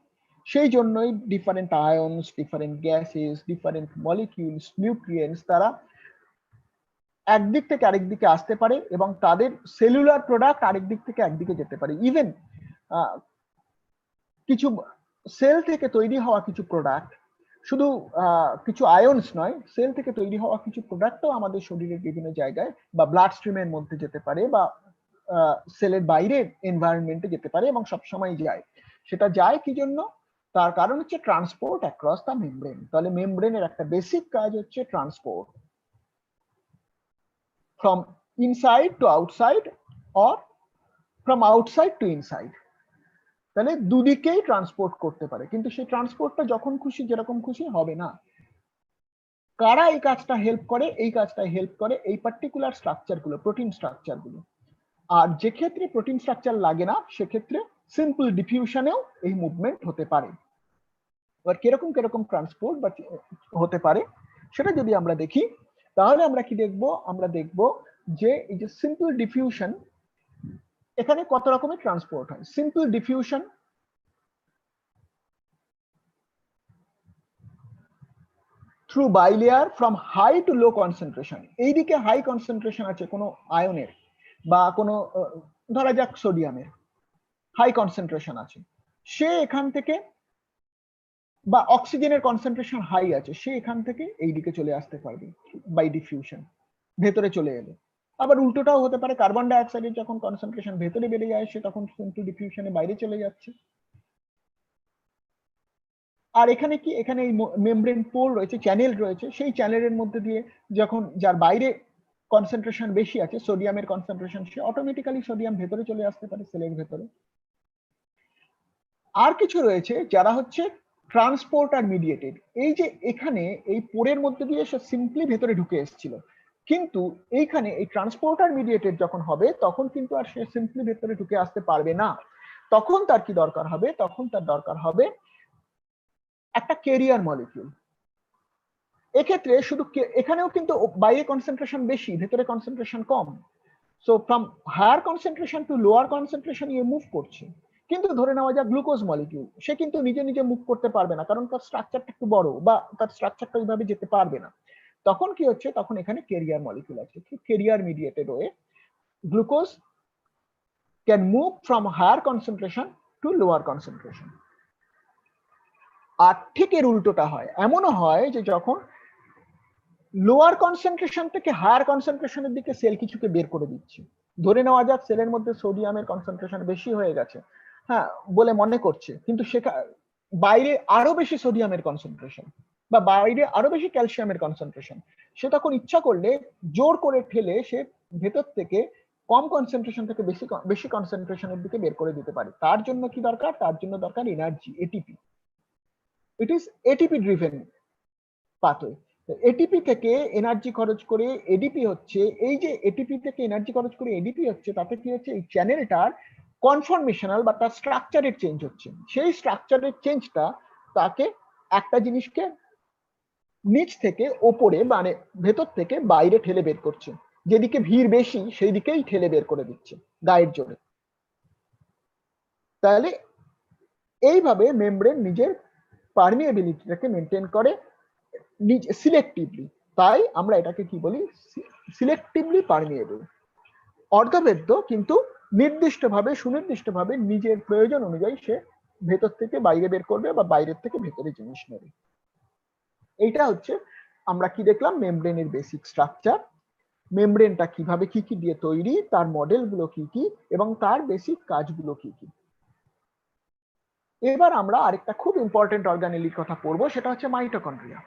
সেই জন্যই different ions, different gases, different molecules, nutrients তারা একদিক থেকে আরেক দিকে আসতে পারে এবং তাদের সেলুলার প্রোডাক্ট আরেক দিক থেকে একদিকে যেতে পারে। ইভেন কিছু সেল থেকে তৈরি হওয়া কিছু প্রোডাক্ট, শুধু কিছু আয়নস নয়, সেল থেকে তৈরি হওয়া কিছু প্রোডাক্টও আমাদের শরীরের বিভিন্ন জায়গায় বা ব্লাড স্ট্রিমের মধ্যে যেতে পারে বা সেলের বাইরের এনভায়রনমেন্টে যেতে পারে এবং সবসময় যায়। সেটা যায় কি জন্য? তার কারণ হচ্ছে ট্রান্সপোর্ট অ্যাক্রস দ্য মেমব্রেন। তাহলে মেমব্রেনের একটা বেসিক কাজ হচ্ছে transport from inside to outside or from outside to inside। তাহলে দুদিকেই ট্রান্সপোর্ট করতে পারে, কিন্তু সেই ট্রান্সপোর্টটা যখন খুশি যেরকম খুশি হবে না। কারা এই কাজটা হেল্প করে? এই কাজটা হেল্প করে এই পার্টিকুলার স্ট্রাকচার গুলো, প্রোটিন স্ট্রাকচার গুলো। আর যে ক্ষেত্রে প্রোটিন স্ট্রাকচার লাগে না, সেক্ষেত্রে সিম্পল ডিফিউশনেও এই মুভমেন্ট হতে পারে। এবার কিরকম কিরকম ট্রান্সপোর্ট বা হতে পারে সেটা যদি আমরা দেখি, তাহলে আমরা কি দেখব? আমরা দেখব যে এই যে সিম্পল ডিফিউশন, এখানে কত রকমের ট্রান্সপোর্ট হয়। Simple diffusion through bilayer from high to low concentration. এইদিকে হাই কনসেন্ট্রেশন আছে কোনো আয়নের বা কোনো ধরা যাক সোডিয়ামের হাই কনসেন্ট্রেশন আছে, সে এখান থেকে, বা অক্সিজেনের কনসেন্ট্রেশন হাই আছে, সে এখান থেকে এইদিকে চলে আসতে পারবে বাই ডিফিউশন, ভেতরে চলে এলে। আবার উল্টোটাও হতে পারে, কার্বন ডাই অক্সাইডের যখন কনসেন্ট্রেশন ভেতরে বেড়ে যায়, সে তখন কিন্তু ডিফিউশনে বাইরে চলে যাচ্ছে। আর এখানে কি? এখানে এই মেমব্রেন পোর রয়েছে, চ্যানেল রয়েছে, সেই চ্যানেলের মধ্যে দিয়ে যখন যার বাইরে কনসেন্ট্রেশন বেশি আছে, সোডিয়ামের কনসেন্ট্রেশন, সে অটোমেটিক্যালি সোডিয়াম ভেতরে চলে আসতে পারে সেলের ভেতরে। আর কিছু রয়েছে যারা হচ্ছে ট্রান্সপোর্টার মিডিয়েটেড। এই যে এখানে এই পোরের মধ্যে দিয়ে সে সিম্পলি ভেতরে ঢুকে এসেছিল, কিন্তু এইখানে এই ট্রান্সপোর্টার মিডিয়েটেড যখন হবে তখন কিন্তু আর সে সিম্পলি ভেতরে ঢুকে আসতে পারবে না। তখন তার কি দরকার হবে? তখন তার দরকার হবে একটা ক্যারিয়ার মলিকিউল। এক্ষেত্রে শুধু এখানেও কিন্তু বাইরে কনসেন্ট্রেশন বেশি, ভেতরে কনসেন্ট্রেশন কম। So from higher concentration to lower concentration ইয়ে মুভ করছে। কিন্তু ধরে নেওয়া যাক গ্লুকোজ মলিকিউল, সে কিন্তু নিজে নিজে মুভ করতে পারবে না, কারণ তার স্ট্রাকচারটা একটু বড় বা তার স্ট্রাকচারটা ওইভাবে যেতে পারবে না। তখন কি হচ্ছে? তখন এখানে ক্যারিয়ার মলিকিউল আছে, carrier mediated way glucose can move from higher concentration to lower concentration. আর ঠিক এর উল্টোটা হয়, এমনও হয় যে যখন লোয়ার কনসেন্ট্রেশন থেকে হায়ার কনসেন্ট্রেশনের দিকে সেল কিছুকে বের করে দিচ্ছে। ধরে নেওয়া যাক সেলের মধ্যে সোডিয়ামের কনসেন্ট্রেশন বেশি হয়ে গেছে, হ্যাঁ বলে মনে করছে, কিন্তু বাইরে আরো বেশি সোডিয়ামের কনসেন্ট্রেশন বা বাইরে আরো বেশি ক্যালসিয়ামের কনসেন্ট্রেশন, সে তখন ইচ্ছা করলে জোর করে ঠেলে সে ভেতর থেকে কম কনসেন্ট্রেশন থেকে বেশি বেশি কনসেন্ট্রেশনের দিকে বের করে দিতে পারে। তার জন্য কি দরকার? তার জন্য দরকার energy, ATP. It is ATP driven pathway. ATP থেকে এনার্জি খরচ করে এডিপি হচ্ছে, এই যে এটিপি থেকে এনার্জি খরচ করে এডিপি হচ্ছে, তাতে কি হচ্ছে, এই চ্যানেলটার কনফরমেশনাল বা তার স্ট্রাকচারের চেঞ্জ হচ্ছে। সেই স্ট্রাকচারের চেঞ্জটা তাকে একটা জিনিসকে নিচ থেকে ওপরে মানে ভেতর থেকে বাইরে ঠেলে বের করছে, যেদিকে ভিড় বেশি সেই দিকেই ঠেলে বের করে দিচ্ছে গায়ের জোরে। তাহলে এইভাবে মেমব্রেন নিজের পারমিয়েবিলিটিটাকে মেনটেন করে সিলেক্টিভলি। তাই আমরা এটাকে কি বলি? Selectively permeable. অর্ধবেদ্য, কিন্তু নির্দিষ্টভাবে সুনির্দিষ্টভাবে নিজের প্রয়োজন অনুযায়ী সে ভেতর থেকে বাইরে বের করবে বা বাইরের থেকে ভেতরে জিনিস নেবে। এইটা হচ্ছে আমরা কি দেখলাম, মেমব্রেনের বেসিক স্ট্রাকচার, মেমব্রেনটা কিভাবে কি কি দিয়ে তৈরি, তার মডেলগুলো কি কি এবং তার বেসিক কাজগুলো কি কি। এবার আমরা আরেকটা খুব ইম্পর্টেন্ট অর্গানেলির কথা পড়বো, সেটা হচ্ছে মাইটোকন্ড্রিয়া।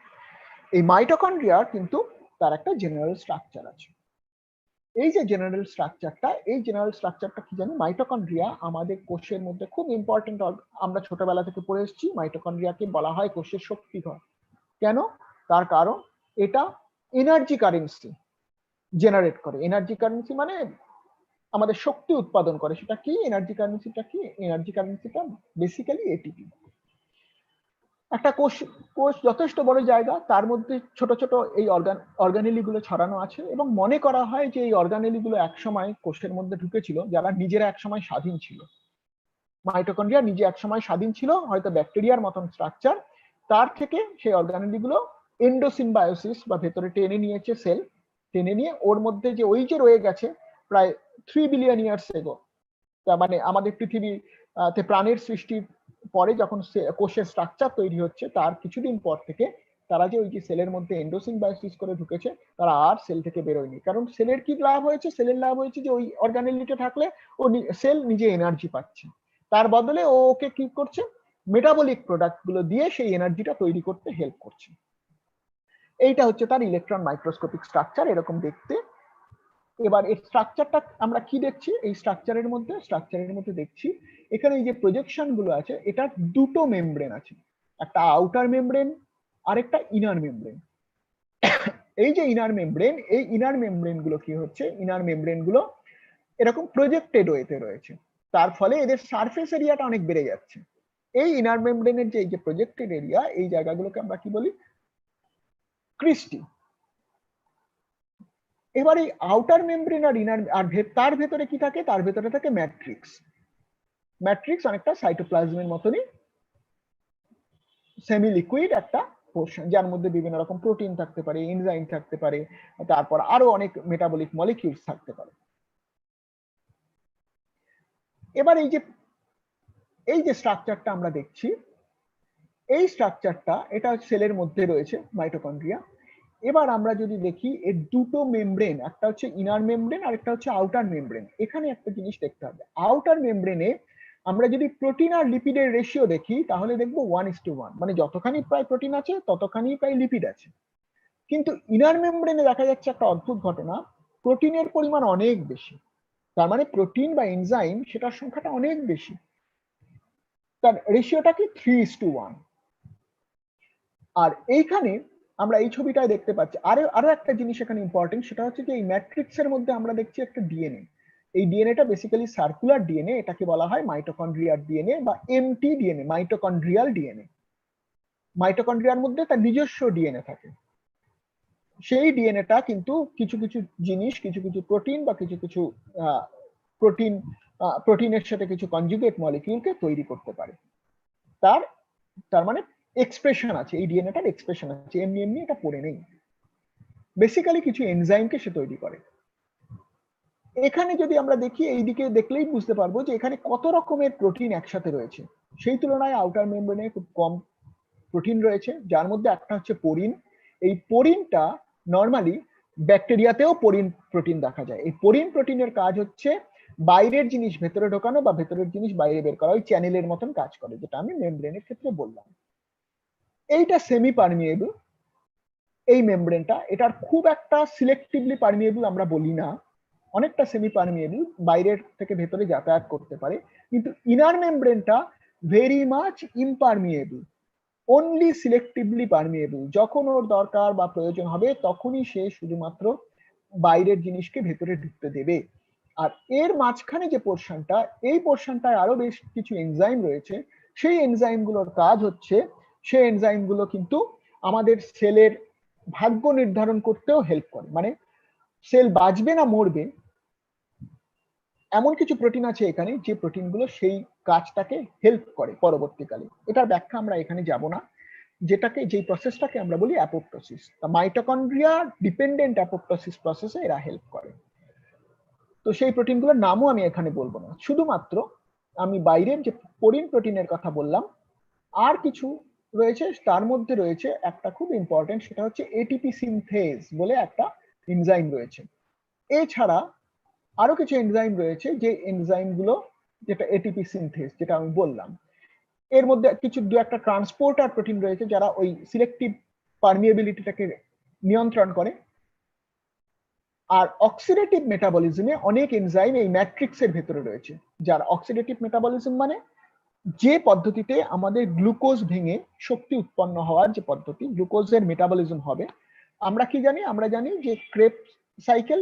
এই মাইটোকন্ড্রিয়ার কিন্তু তার একটা জেনারেল স্ট্রাকচার আছে। এই যে জেনারেল স্ট্রাকচারটা কি জানি? মাইটোকন্ড্রিয়া আমাদের কোষের মধ্যে খুব ইম্পর্টেন্ট। আমরা ছোটবেলা থেকে পড়ে এসেছি মাইটোকন্ড্রিয়াকে বলা হয় কোষের শক্তিঘর। কেন? তার কারণ এটা এনার্জি কারেন্সি জেনারেট করে। এনার্জি কারেন্সি মানে আমাদের শক্তি উৎপাদন করে। সেটা কি এনার্জি কারেন্সিটা? কি এনার্জি কারেন্সিটা? Basically ATP. একটা কোষ যথেষ্ট বড় জায়গা, তার মধ্যে ছোট ছোট এই অর্গানেলি গুলো ছড়ানো আছে, এবং মনে করা হয় যে এই অর্গানেলি গুলো একসময় কোষের মধ্যে ঢুকেছিল যারা নিজেরা একসময় স্বাধীন ছিল। মাইটোকন্ড্রিয়া নিজে একসময় স্বাধীন ছিল, হয়তো ব্যাকটেরিয়ার মতন স্ট্রাকচার। তার থেকে সেই অর্গানেলি গুলো এন্ডোসিম্বায়োসিস বা ভেতরে টেনে নিয়েছে সেল, টেনে নিয়ে ওর মধ্যে যে ওই যে রয়ে গেছে প্রায় 3 বিলিয়ন ইয়ার্স এগো, তার মানে আমাদের পৃথিবীতে প্রাণের সৃষ্টির পরে যখন কোষের স্ট্রাকচার তৈরি হচ্ছে তার কিছুদিন পর থেকে তারা যে ওই যে সেলের মধ্যে এন্ডোসিম্বায়োসিস করে ঢুকেছে, তারা আর সেল থেকে বেরোয়নি। কারণ সেলের কি লাভ হয়েছে? সেলের লাভ হয়েছে যে ওই অর্গানেলিটা থাকলে ও সেল নিজে এনার্জি পাচ্ছে, তার বদলে ও ওকে কি করছে, মেটাবলিক প্রোডাক্ট গুলো দিয়ে সেই এনার্জিটা তৈরি করতে হেল্প করছে। এইটা হচ্ছে তার ইলেকট্রন মাইক্রোস্কোপিক স্ট্রাকচার, এরকম দেখতে। এবার এর স্ট্রাকচারটা আমরা কি দেখছি? এই স্ট্রাকচারের মধ্যে দেখছি এখানে এই যে প্রজেকশন গুলো আছে, এটা দুটো মেমব্রেন আছে, একটা আউটার মেমব্রেন আর একটা ইনার মেমব্রেন। এই যে ইনার মেমব্রেন গুলো কি হচ্ছে, ইনার মেমব্রেন গুলো এরকম প্রজেক্টেড ওয়েতে রয়েছে, তার ফলে এদের সারফেস এরিয়াটা অনেক বেড়ে যাচ্ছে। এই ইনার মেমব্রেনের যে এই যে প্রজেক্টেড এরিয়া, এই জায়গাগুলোকে আমরা কি বলি? ক্রিস্টি। এবার এই আউটার মেমব্রেন আর ইনার আর তার ভেতরে কি থাকে? তার ভেতরে থাকে ম্যাট্রিক্স। ম্যাট্রিক্স অনেকটা সাইটোপ্লাজমের মতনই সেমি লিকুইড একটা পোর্শন, যার মধ্যে বিভিন্ন রকম প্রোটিন থাকতে পারে, এনজাইম থাকতে পারে, তারপর আরো অনেক মেটাবলিক মলিকিউলস থাকতে পারে। এবার এই যে স্ট্রাকচারটা আমরা দেখছি, এই স্ট্রাকচারটা এটা সেলের মধ্যে রয়েছে মাইটোকন্ড্রিয়া। এবার আমরা যদি দেখি এর দুটো মেমব্রেন, একটা হচ্ছে ইনার মেমব্রেন আর একটা হচ্ছে আউটার মেমব্রেন। এখানে একটা জিনিস দেখতে হবে, আউটার মেমব্রেনে আমরা যদি প্রোটিন আর লিপিডের রেশিও দেখি তাহলে দেখবো 1:1, মানে যতখানি প্রায় প্রোটিন আছে ততখানি প্রায় লিপিড আছে। কিন্তু ইনার মেমব্রেনে দেখা যাচ্ছে একটা অদ্ভুত ঘটনা, প্রোটিনের পরিমাণ অনেক বেশি। তার মানে প্রোটিন বা এনজাইম সেটার সংখ্যাটা অনেক বেশি, তার রেশিওটা কি 3:1। আর এইখানে আমরা এই ছবিটায় দেখতে পাচ্ছি আরো একটা জিনিস এখানে ইম্পর্টেন্ট, সেটা হচ্ছে যে এই ম্যাট্রিক্সের মধ্যে আমরা দেখছি একটা ডিএনএ। এই ডিএনএটা বেসিক্যালি সার্কুলার ডিএনএ, এটাকে বলা হয় মাইটোকন্ড্রিয়ার ডিএনএ বা এমটি ডিএনএ, মাইটোকন্ড্রিয়াল ডিএনএ। মাইটোকন্ড্রিয়ার মধ্যে তার নিজস্ব ডিএনএ থাকে। সেই ডিএনএটা কিন্তু কিছু কিছু জিনিস, কিছু কিছু প্রোটিন বা কিছু কিছু প্রোটিনের সাথে কিছু কনজুগেট মলিকিউলকে তৈরি করতে পারে। তার মানে এক্সপ্রেশন আছে, এই ডিএনএটার এক্সপ্রেশন আছে, এমনি এমনি এটা পড়ে নেই। বেসিক্যালি কিছু এনজাইমকে সে তৈরি করে। এখানে যদি আমরা দেখি, এইদিকে দেখলেই বুঝতে পারবো যে এখানে কত রকমের প্রোটিন একসাথে রয়েছে। সেই তুলনায় আউটার মেমব্রেনে খুব কম প্রোটিন রয়েছে, যার মধ্যে একটা হচ্ছে পোরিন। এই পোরিনটা নর্মালি ব্যাকটেরিয়াতেও পোরিন প্রোটিন দেখা যায়। এই পোরিন প্রোটিনের কাজ হচ্ছে বাইরের জিনিস ভেতরে ঢোকানো বা ভেতরের জিনিস বাইরে বের করা, ওই চ্যানেলের মতন কাজ করে, যেটা আমি মেমব্রেনের ক্ষেত্রে বললাম। এইটা সেমি পারমিয়েবল, এই মেমব্রেনটা, এটার খুব একটা সিলেক্টিভলি পারমিয়েবল আমরা বলি না, অনেকটা সেমি পারমিয়েবল, বাইরের থেকে ভেতরে যাতায়াত করতে পারে। কিন্তু ইনার মেমব্রেনটা very much impermeable, only selectively permeable. যখন ওর দরকার বা প্রয়োজন হবে তখনই সে শুধুমাত্র বাইরের জিনিসকে ভেতরে ঢুকতে দেবে। আর এর মাঝখানে যে পোর্শনটা, এই পোর্শনটায় আরো বেশ কিছু এনজাইম রয়েছে। সেই এনজাইম গুলোর কাজ হচ্ছে, সেই এনজাইম গুলো কিন্তু আমাদের সেলের ভাগ্য নির্ধারণ করতেও হেল্প করে। মানে সেল বাঁচবে না মরবে, এমন কিছু প্রোটিন আছে এখানে যে প্রোটিনগুলো সেই কাজটাকে হেল্প করে পরবর্তীকালে। এটার ব্যাখ্যা আমরা এখানে যাব না, যেটাকে, যেই প্রসেসটাকে আমরা বলি অ্যাপোপ্টোসিস। মাইটোকন্ড্রিয়া ডিপেন্ডেন্ট অ্যাপোপ্টোসিস প্রসেসে এরা হেল্প করে। তো সেই প্রোটিনগুলোর নামও আমি এখানে বলবো না, শুধুমাত্র আমি বাইরের যে পোরিন প্রোটিনের কথা বললাম আর কিছু রয়েছে, তার মধ্যে রয়েছে একটা খুব ইম্পর্টেন্ট, সেটা হচ্ছে এটিপি সিনথেজ বলে একটা এনজাইম রয়েছে। এছাড়া আরো কিছু এনজাইম রয়েছে, যে এনজাইম গুলো, যেটা এটিপি সিনথেজ যেটা আমি বললাম, এর মধ্যে কিছু দু একটা ট্রান্সপোর্টার প্রোটিন রয়েছে যারা ওই সিলেক্টিভ পারমিয়েবিলিটিটাকে নিয়ন্ত্রণ করে। আর অক্সিডেটিভ মেটাবলিজমে অনেক এনজাইম এই ম্যাট্রিক্সের ভেতরে রয়েছে, যার অক্সিডেটিভ মেটাবলিজম মানে যে পদ্ধতিতে আমাদের গ্লুকোজ ভেঙে শক্তি উৎপন্ন হওয়ার যে পদ্ধতি, গ্লুকোজের মেটাবলিজম হবে। আমরা কি জানি? আমরা জানি যে ক্রেবস সাইকেল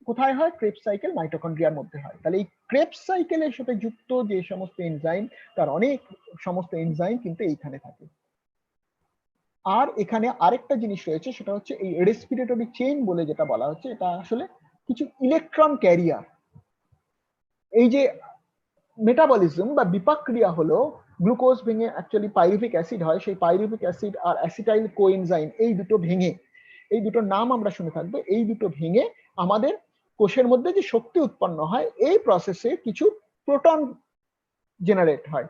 কোথায় হয়? ক্রেবস সাইকেল মাইটোকন্ড্রিয়ার মধ্যে হয়। তাহলে এই ক্রেবস সাইকেলের সাথে যুক্ত যে সমস্ত এনজাইম, তার অনেক সমস্ত এনজাইম কিন্তু এইখানে থাকে। আর এখানে আরেকটা জিনিস রয়েছে, সেটা হচ্ছে এই রেসপিরেটরি চেইন বলে যেটা বলা হচ্ছে, এটা আসলে কিছু ইলেকট্রন ক্যারিয়ার। এই যে মেটাবলিজম বা বিপাক ক্রিয়া হলো, গ্লুকোজ ভেঙে অ্যাকচুয়ালি পাইরুভিক অ্যাসিড হয়, সেই পাইরুভিক অ্যাসিড আর অ্যাসিটাইল কোএনজাইম, এই দুটো ভেঙে, এই দুটোর নাম আমরা শুনে থাকবো, এই দুটো ভেঙে আমাদের কোষের মধ্যে যে শক্তি উৎপন্ন হয়, এই প্রসেসে কিছু প্রোটন জেনারেট হয়,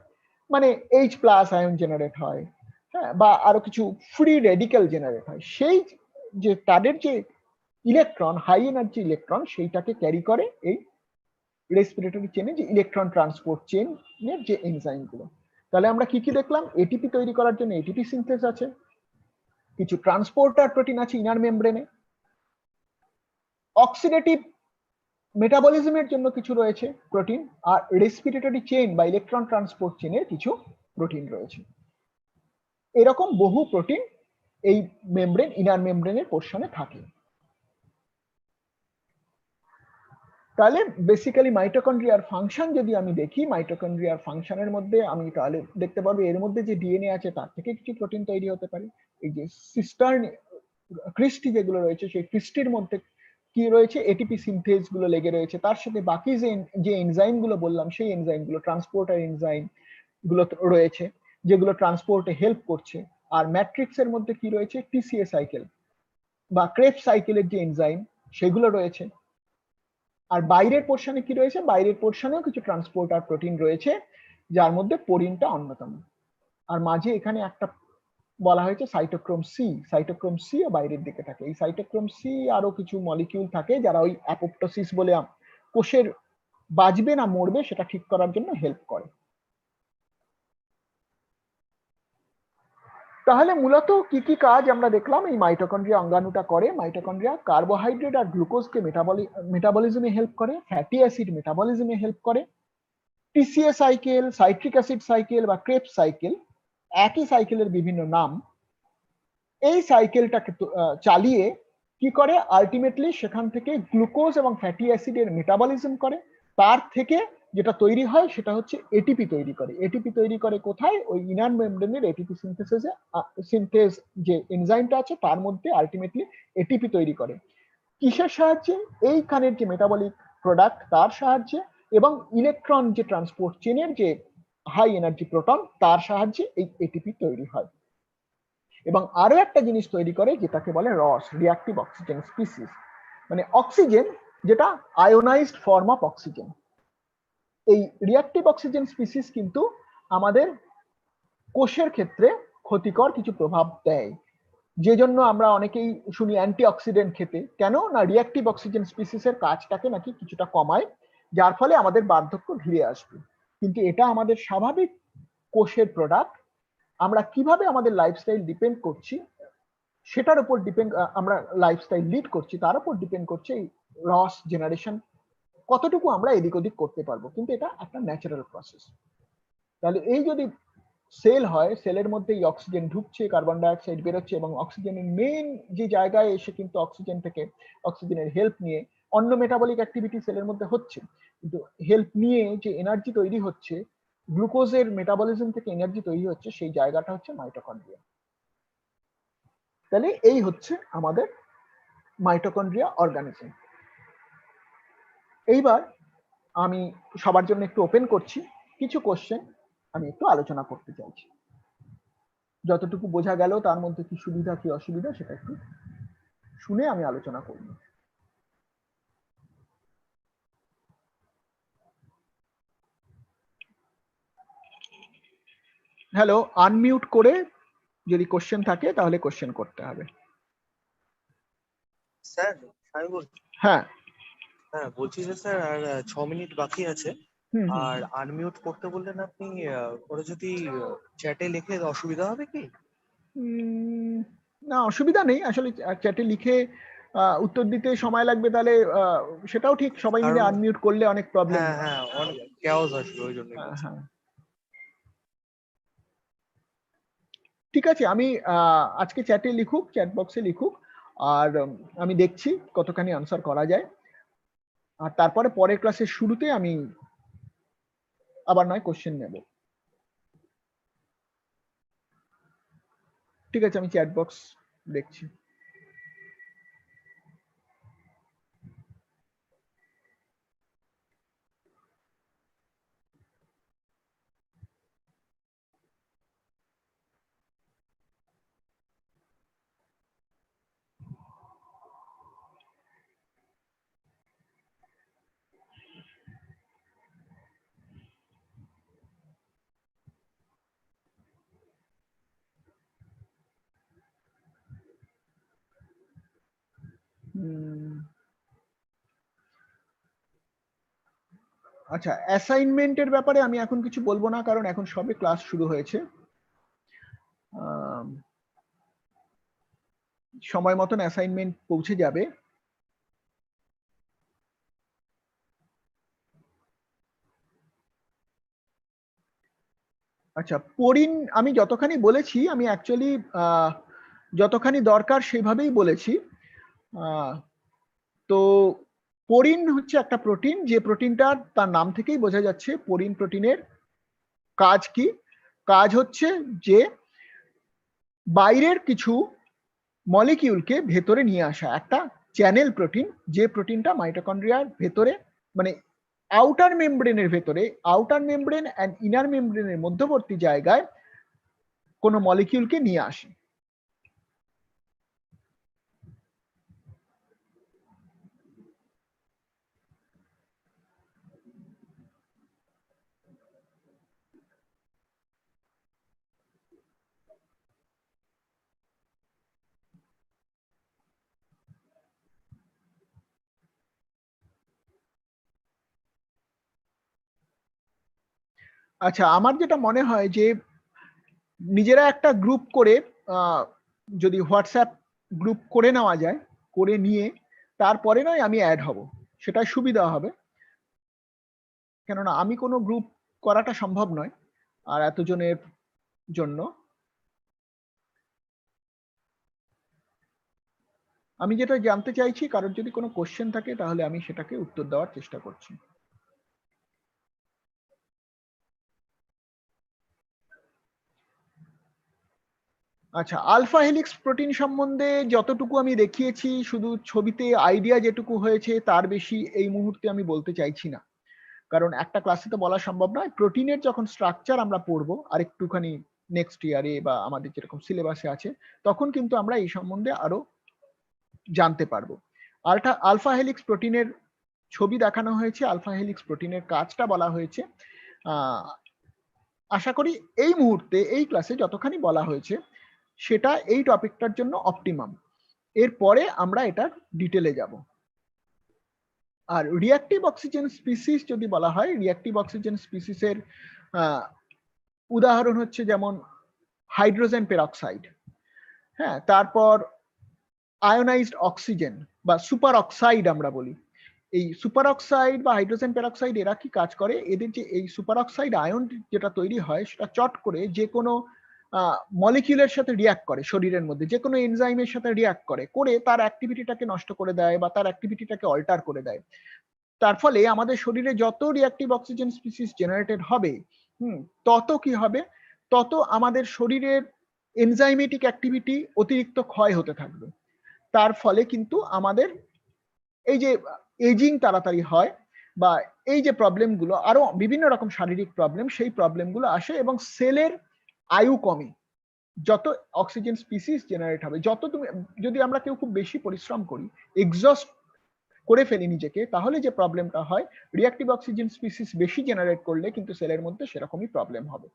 মানে এইচ প্লাস আয়ন জেনারেট হয়, হ্যাঁ, বা আরো কিছু ফ্রি রেডিক্যাল জেনারেট হয়। সেই যে তাদের যে ইলেকট্রন, হাই এনার্জি ইলেকট্রন, সেইটাকে ক্যারি করে এই রেসপিরেটরি চেনে, যে ইলেকট্রন ট্রান্সপোর্ট চেনের যে এনজাইম গুলো। তাহলে আমরা কি কি দেখলাম? এটিপি তৈরি করার জন্য এটিপি সিনথেস আছে, কিছু ট্রান্সপোর্টার প্রোটিন আছে ইনার মেমব্রেনে, অক্সিডেটিভ মেটাবলিজমের জন্য কিছু রয়েছে প্রোটিন, আর রেসপিরেটরি চেইন বা ইলেকট্রন ট্রান্সপোর্ট চেনের কিছু প্রোটিন রয়েছে। এরকম বহু প্রোটিন এই মেমব্রেন, ইনার মেমব্রেনের পোর্শনে থাকে। তাহলে বেসিক্যালি মাইটোকন্ড্রিয়ার ফাংশন যদি আমি দেখি, মাইটোকন্ড্রিয়ার ফাংশনের মধ্যে আমি তাহলে দেখতে পারবো এর মধ্যে যে ডিএনএ আছে তার থেকে কিছু প্রোটিন তৈরি হতে পারে। এই যে সিস্টার্ন ক্রিস্টি যেগুলো রয়েছে, সেই ক্রিস্টির মধ্যে কি রয়েছে? এটিপি সিনথেজ গুলো লেগে রয়েছে, তার সাথে বাকি যে এনজাইম গুলো বললাম, সেই এনজাইম গুলো, ট্রান্সপোর্টার এনজাইম গুলো রয়েছে, যেগুলো ট্রান্সপোর্টে হেল্প করছে। আর ম্যাট্রিক্সের মধ্যে কি রয়েছে? টিসিএ সাইকেল বা ক্রেবস সাইকেলের যে এনজাইম, সেগুলো রয়েছে। আর বাইরের পোর্শনে কি রয়েছে? বাইরের পোর্শনেও কিছু ট্রান্সপোর্টার প্রোটিন রয়েছে, যার মধ্যে পোরিনটা অন্যতম। আর মাঝে এখানে একটা বলা হয়েছে সাইটোক্রোম সি, সাইটোক্রোম সি ও বাইরের দিকে থাকে। এই সাইটোক্রোম সি আরো কিছু মলিকিউল থাকে যারা ওই অ্যাপোপ্টোসিস বলে কোষের বাঁচবে না মরবে সেটা ঠিক করার জন্য হেল্প করে। তাহলে মূলত কি কি কাজ আমরা দেখলাম এই মাইটোকন্ড্রিয়া অঙ্গাণুটা করে? মাইটোকন্ড্রিয়া কার্বোহাইড্রেট আর গ্লুকোজকে মেটাবলিজমে হেল্প করে, ফ্যাটি অ্যাসিড মেটাবলিজমে হেল্প করে, TCA cycle, citric acid cycle বা ক্রেবস সাইকেল, একই সাইকেলের বিভিন্ন নাম, এই সাইকেলটাকে চালিয়ে কি করে? আলটিমেটলি সেখান থেকে গ্লুকোজ এবং ফ্যাটি অ্যাসিডের মেটাবলিজম করে, তার থেকে যেটা তৈরি হয় সেটা হচ্ছে এটিপি তৈরি করে। এটিপি তৈরি করে কোথায়? ওই ইনার মেমব্রেনের এটিপি সিনথেসিসে, সিনথেজ যে এনজাইমটা আছে তার মধ্যে আলটিমেটলি এটিপি তৈরি করে। কিসের সাহায্যে? এইখানের যে মেটাবলিক প্রোডাক্ট তার সাহায্যে, এবং ইলেকট্রন যে ট্রান্সপোর্ট চেনের যে হাই এনার্জি প্রোটন, তার সাহায্যে এই এটিপি তৈরি হয়। এবং আরো একটা জিনিস তৈরি করে যেটাকে বলে রস, রিঅ্যাক্টিভ অক্সিজেন স্পিসিস, মানে অক্সিজেন যেটা আয়োনাইজড ফর্ম অফ অক্সিজেন। এই রিঅ্যাক্টিভ অক্সিজেন স্পিসিস কিন্তু আমাদের কোষের ক্ষেত্রে ক্ষতিকর কিছু প্রভাব দেয়, যে জন্য আমরা অনেকেই শুনি অ্যান্টিঅক্সিডেন্ট খেতে। কেন না, রিঅ্যাক্টিভ অক্সিজেন স্পিসিসের কাজটাকে নাকি কিছুটা কমায়, যার ফলে আমাদের বার্ধক্য ধীরে আসবে। কিন্তু এটা আমাদের স্বাভাবিক কোষের প্রোডাক্ট। আমরা কিভাবে আমাদের লাইফস্টাইল ডিপেন্ড করছি সেটার উপর ডিপেন্ড, আমরা লাইফস্টাইল লিড করছি তার উপর ডিপেন্ড করছে এই রস জেনারেশন কতটুকু আমরা এদিক ওদিক করতে পারবো। কিন্তু এটা একটা ন্যাচারাল প্রসেস। তাহলে এই যদি সেল হয়, সেলের মধ্যে এই অক্সিজেন ঢুকছে, কার্বন ডাইঅক্সাইড বেরোচ্ছে, এবং অক্সিজেনের মেইন যে জায়গায় এসে কিন্তু অক্সিজেন থেকে অক্সিজেনের হেল্প নিয়ে অন্য মেটাবলিক অ্যাক্টিভিটি সেলের মধ্যে হচ্ছে, কিন্তু হেল্প নিয়ে যে এনার্জি তৈরি হচ্ছে, গ্লুকোজের মেটাবলিজম থেকে এনার্জি তৈরি হচ্ছে, সেই জায়গাটা হচ্ছে মাইটোকন্ড্রিয়া। তাহলে এই হচ্ছে আমাদের মাইটোকন্ড্রিয়া অর্গানিজম। এইবার আমি সবার জন্য একটু ওপেন করছি, কিছু কোশ্চেন আমি একটু আলোচনা করতে চাইছি। যতটুকু বোঝা গেল তার মধ্যে কি সুবিধা কি অসুবিধা সেটা একটু শুনে আমি আলোচনা করব। হ্যালো, আনমিউট করে যদি কোশ্চেন থাকে তাহলে কোশ্চেন করতে হবে। স্যার আমি বলছি, হ্যাঁ হ্যাঁ বলছি যে স্যার আর 6 মিনিট বাকি আছে। হুম হুম আর আনমিউট করতে বললেন আপনি, ওরা যদি চ্যাটে লিখে অসুবিধা হবে কি? উম, না, অসুবিধা নেই আসলে। চ্যাটে লিখে উত্তর দিতে সময় লাগবে, তাহলে সেটাও ঠিক, সবাই মিলে কারণ আনমিউট করলে অনেক প্রবলেম। হ্যাঁ হ্যাঁ অনেক chaos আসবে, ওই জন্যই হ্যাঁ বলছি। হ্যাঁ, ঠিক আছে। আমি আজকে চ্যাটে লিখুক, চ্যাট বক্সে লিখুক, আর আমি দেখছি কতখানি আনসার করা যায়। আর তারপরে পরের ক্লাসের শুরুতে আমি আবার নয় কোশ্চেন নেব। ঠিক আছে, আমি চ্যাট বক্স দেখছি। আচ্ছা, অ্যাসাইনমেন্টের ব্যাপারে আমি এখন কিছু বলবো না, কারণ এখন সবে ক্লাস শুরু হয়েছে। সময় মতন অ্যাসাইনমেন্ট পৌঁছে যাবে। আচ্ছা, পড়িন আমি যতখানি বলেছি, আমি অ্যাকচুয়ালি যতখানি দরকার সেভাবেই বলেছি। তো পরিন হচ্ছে একটা প্রোটিন, যে প্রোটিনটা তার নাম থেকেই বোঝা যাচ্ছে। পরিন প্রোটিনের কাজ কি? কাজ হচ্ছে যে বাইরের কিছু মলিকিউলকে ভেতরে নিয়ে আসা, একটা চ্যানেল প্রোটিন, যে প্রোটিনটা মাইটোকন্ড্রিয়ার ভেতরে, মানে আউটার মেমব্রেনের ভেতরে, আউটার মেমব্রেন অ্যান্ড ইনার মেমব্রেনের মধ্যবর্তী জায়গায় কোনো মলিকিউলকে নিয়ে আসে। আচ্ছা, আমার যেটা মনে হয় যে নিজেরা একটা গ্রুপ করে, যদি হোয়াটসঅ্যাপ গ্রুপ করে নেওয়া যায়, করে নিয়ে তারপরে নয় আমি অ্যাড হব, সেটাই সুবিধা হবে। কেননা আমি কোনো গ্রুপ করাটা সম্ভব নয় আর এতজনের জন্য। আমি যেটা জানতে চাইছি, কারোর যদি কোনো কোশ্চেন থাকে তাহলে আমি সেটাকে উত্তর দেওয়ার চেষ্টা করছি। আচ্ছা, আলফা হেলিক্স প্রোটিন সম্বন্ধে যতটুকু আমি দেখিয়েছি, শুধু ছবিতে আইডিয়া যেটুকু হয়েছে, তার বেশি এই মুহূর্তে আমি বলতে চাইছি না, কারণ একটা ক্লাসে তো বলা সম্ভব নয়। প্রোটিনের যখন স্ট্রাকচার আমরা পড়বো আর একটুখানি নেক্সট ইয়ারে বা আমাদের যেরকম সিলেবাসে আছে, তখন কিন্তু আমরা এই সম্বন্ধে আরো জানতে পারবো। আলফা হেলিক্স প্রোটিনের ছবি দেখানো হয়েছে, আলফা হেলিক্স প্রোটিনের কাজটা বলা হয়েছে। আশা করি এই মুহূর্তে এই ক্লাসে যতখানি বলা হয়েছে সেটা এই টপিকটার জন্য অপটিমাম। এরপরে আমরা এটার ডিটেলে যাব। আর রিঅ্যাক্টিভ অক্সিজেন স্পিসিস যদি বলা হয়, রিঅ্যাক্টিভ অক্সিজেন স্পিসিসের উদাহরণ হচ্ছে যেমন হাইড্রোজেন পেরক্সাইড, হ্যাঁ, তারপর আয়োনাইজড অক্সিজেন বা সুপার অক্সাইড আমরা বলি। এই সুপার অক্সাইড বা হাইড্রোজেন পেরক্সাইড এরা কি কাজ করে, এদের যে এই সুপার অক্সাইড আয়ন যেটা তৈরি হয় সেটা চট করে যে কোনো মলিকিউলের সাথে রিয়াক্ট করে, শরীরের মধ্যে যে কোনো এনজাইমের সাথে রিয়াক্ট করে তার অ্যাক্টিভিটিটাকে নষ্ট করে দেয় বা তার অ্যাক্টিভিটিটাকে অল্টার করে দেয়। তার ফলে আমাদের শরীরে যত রিঅ্যাক্টিভ অক্সিজেন স্পিসিস জেনারেটেড হবে, তত কি হবে, তত আমাদের শরীরের এনজাইমেটিক অ্যাক্টিভিটি অতিরিক্ত ক্ষয় হতে থাকবে। তার ফলে কিন্তু আমাদের এই যে এজিং তাড়াতাড়ি হয় বা এই যে প্রবলেমগুলো, আরো বিভিন্ন রকম শারীরিক প্রবলেম, সেই প্রবলেমগুলো আসে এবং সেলের আয়ু কমে যত অক্সিজেন স্পিসিস জেনারেট হবে। যত তুমি যদি আমরা কেউ খুব বেশি পরিশ্রম করি, এক্সস্ট করে ফেলি নিজেকে, তাহলে যে প্রবলেমটা হয়, রিঅ্যাক্টিভ অক্সিজেন স্পিসিস বেশি জেনারেট করলে কিন্তু সেলের মধ্যে সেরকমই প্রবলেম হবে।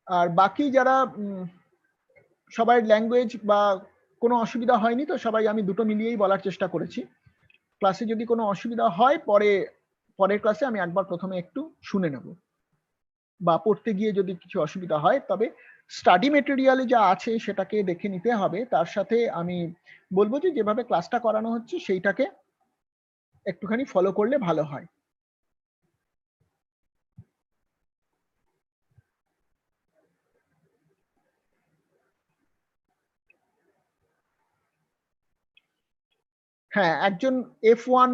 আর বাকি যারা সবাই ল্যাঙ্গুয়েজ বা কোনো অসুবিধা হয়নি তো, সবাই আমি দুটো মিলিয়েই বলার চেষ্টা করেছি। ক্লাসে যদি কোনো অসুবিধা হয় পরের ক্লাসে আমি একবার প্রথমে একটু শুনে নেব, বা পড়তে গিয়ে যদি কিছু অসুবিধা হয় তবে স্টাডি মেটেরিয়ালে যা আছে সেটাকে দেখে নিতে হবে। তার সাথে আমি বলবো যে যেভাবে ক্লাসটা করানো হচ্ছে সেইটাকে একটুখানি ফলো করলে ভালো হয়। হ্যাঁ, একজন F1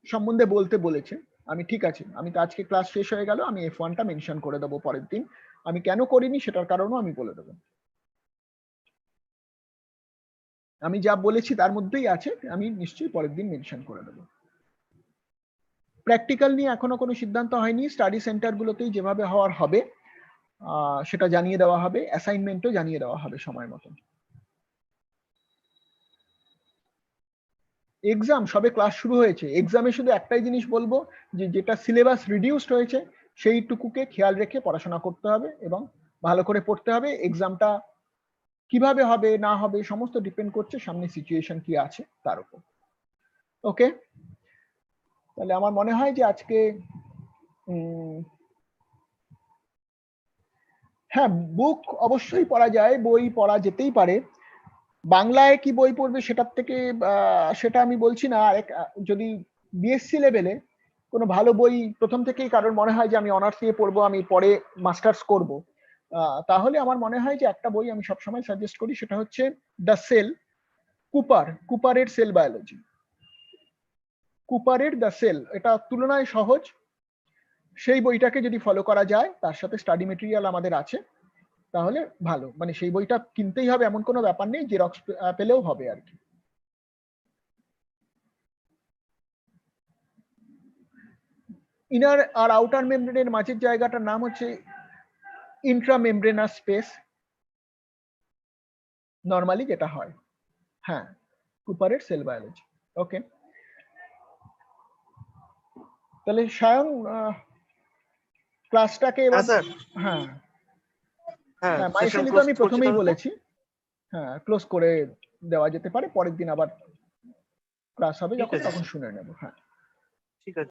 সম্বন্ধে বলতে বলেছে, আমি ঠিক আছে, আমি তো আজকে ক্লাস শেষ হয়ে গেল, আমি F1টা মেনশন করে দেবো পরের দিন। আমি কেন করিনি সেটার কারণও আমি বলে দেবো। আমি যা বলেছি তার মধ্যেই আছে, আমি নিশ্চয়ই পরের দিন মেনশন করে দেবো। প্র্যাকটিক্যাল নিয়ে এখনো কোনো সিদ্ধান্ত হয়নি, স্টাডি সেন্টারগুলোতেই যেভাবে হওয়ার হবে সেটা জানিয়ে দেওয়া হবে, অ্যাসাইনমেন্টও জানিয়ে দেওয়া হবে সময় মতো। এক্সাম সবে ক্লাস শুরু হয়েছে, এক্সামে শুধু একটাই জিনিস বলবো যে যেটা সিলেবাস রিডিউসড হয়েছে সেইটুকুকে খেয়াল রেখে পড়াশোনা করতে হবে এবং ভালো করে পড়তে হবে। এক্সামটা কিভাবে হবে না হবে সমস্ত ডিপেন্ড করছে সামনে সিচুয়েশন কি আছে তার উপর। ওকে, তাহলে আমার মনে হয় যে আজকে হ্যাঁ, বুক অবশ্যই পড়া যায়, বই পড়া যেতেই পারে। বাংলায় কি বই পড়বে সেটার থেকে সেটা আমি বলছি না। যদি বিএসসি লেভেলে কোনো ভালো বই প্রথম থেকেই কারণ মনে হয় যে আমি অনার্স নিয়ে পড়বো, আমি পরে মাস্টার্স করব, তাহলে আমার মনে হয় যে একটা বই আমি সবসময় সাজেস্ট করি, সেটা হচ্ছে দ্য সেল, কুপারের সেল বায়োলজি। কুপারের দ্য সেল, এটা তুলনায় সহজ। সেই বইটাকে যদি ফলো করা যায়, তার সাথে স্টাডি মেটেরিয়াল আমাদের আছে, তাহলে ভালো। মানে সেই বইটা কিনতেই হবে এমন কোনো ব্যাপার নেই, জেরক্স পেলেও হবে আর কি। ইনার আর আউটার মেমব্রেনের মাঝের জায়গাটার নাম হচ্ছে ইন্ট্রামেমব্রেনাস স্পেস, নরমালি যেটা হয়। হ্যাঁ, কুপারের সেল বায়োলজি। ওকে, তাহলে সায়ন ক্লাসটাকে এবার হ্যাঁ হ্যাঁ মাইসেলি তো আমি প্রথমেই বলেছি, হ্যাঁ ক্লোজ করে দেওয়া যেতে পারে, পরের দিন আবার ক্লাস হবে যখন তখন শুনে নেব। হ্যাঁ, ঠিক আছে।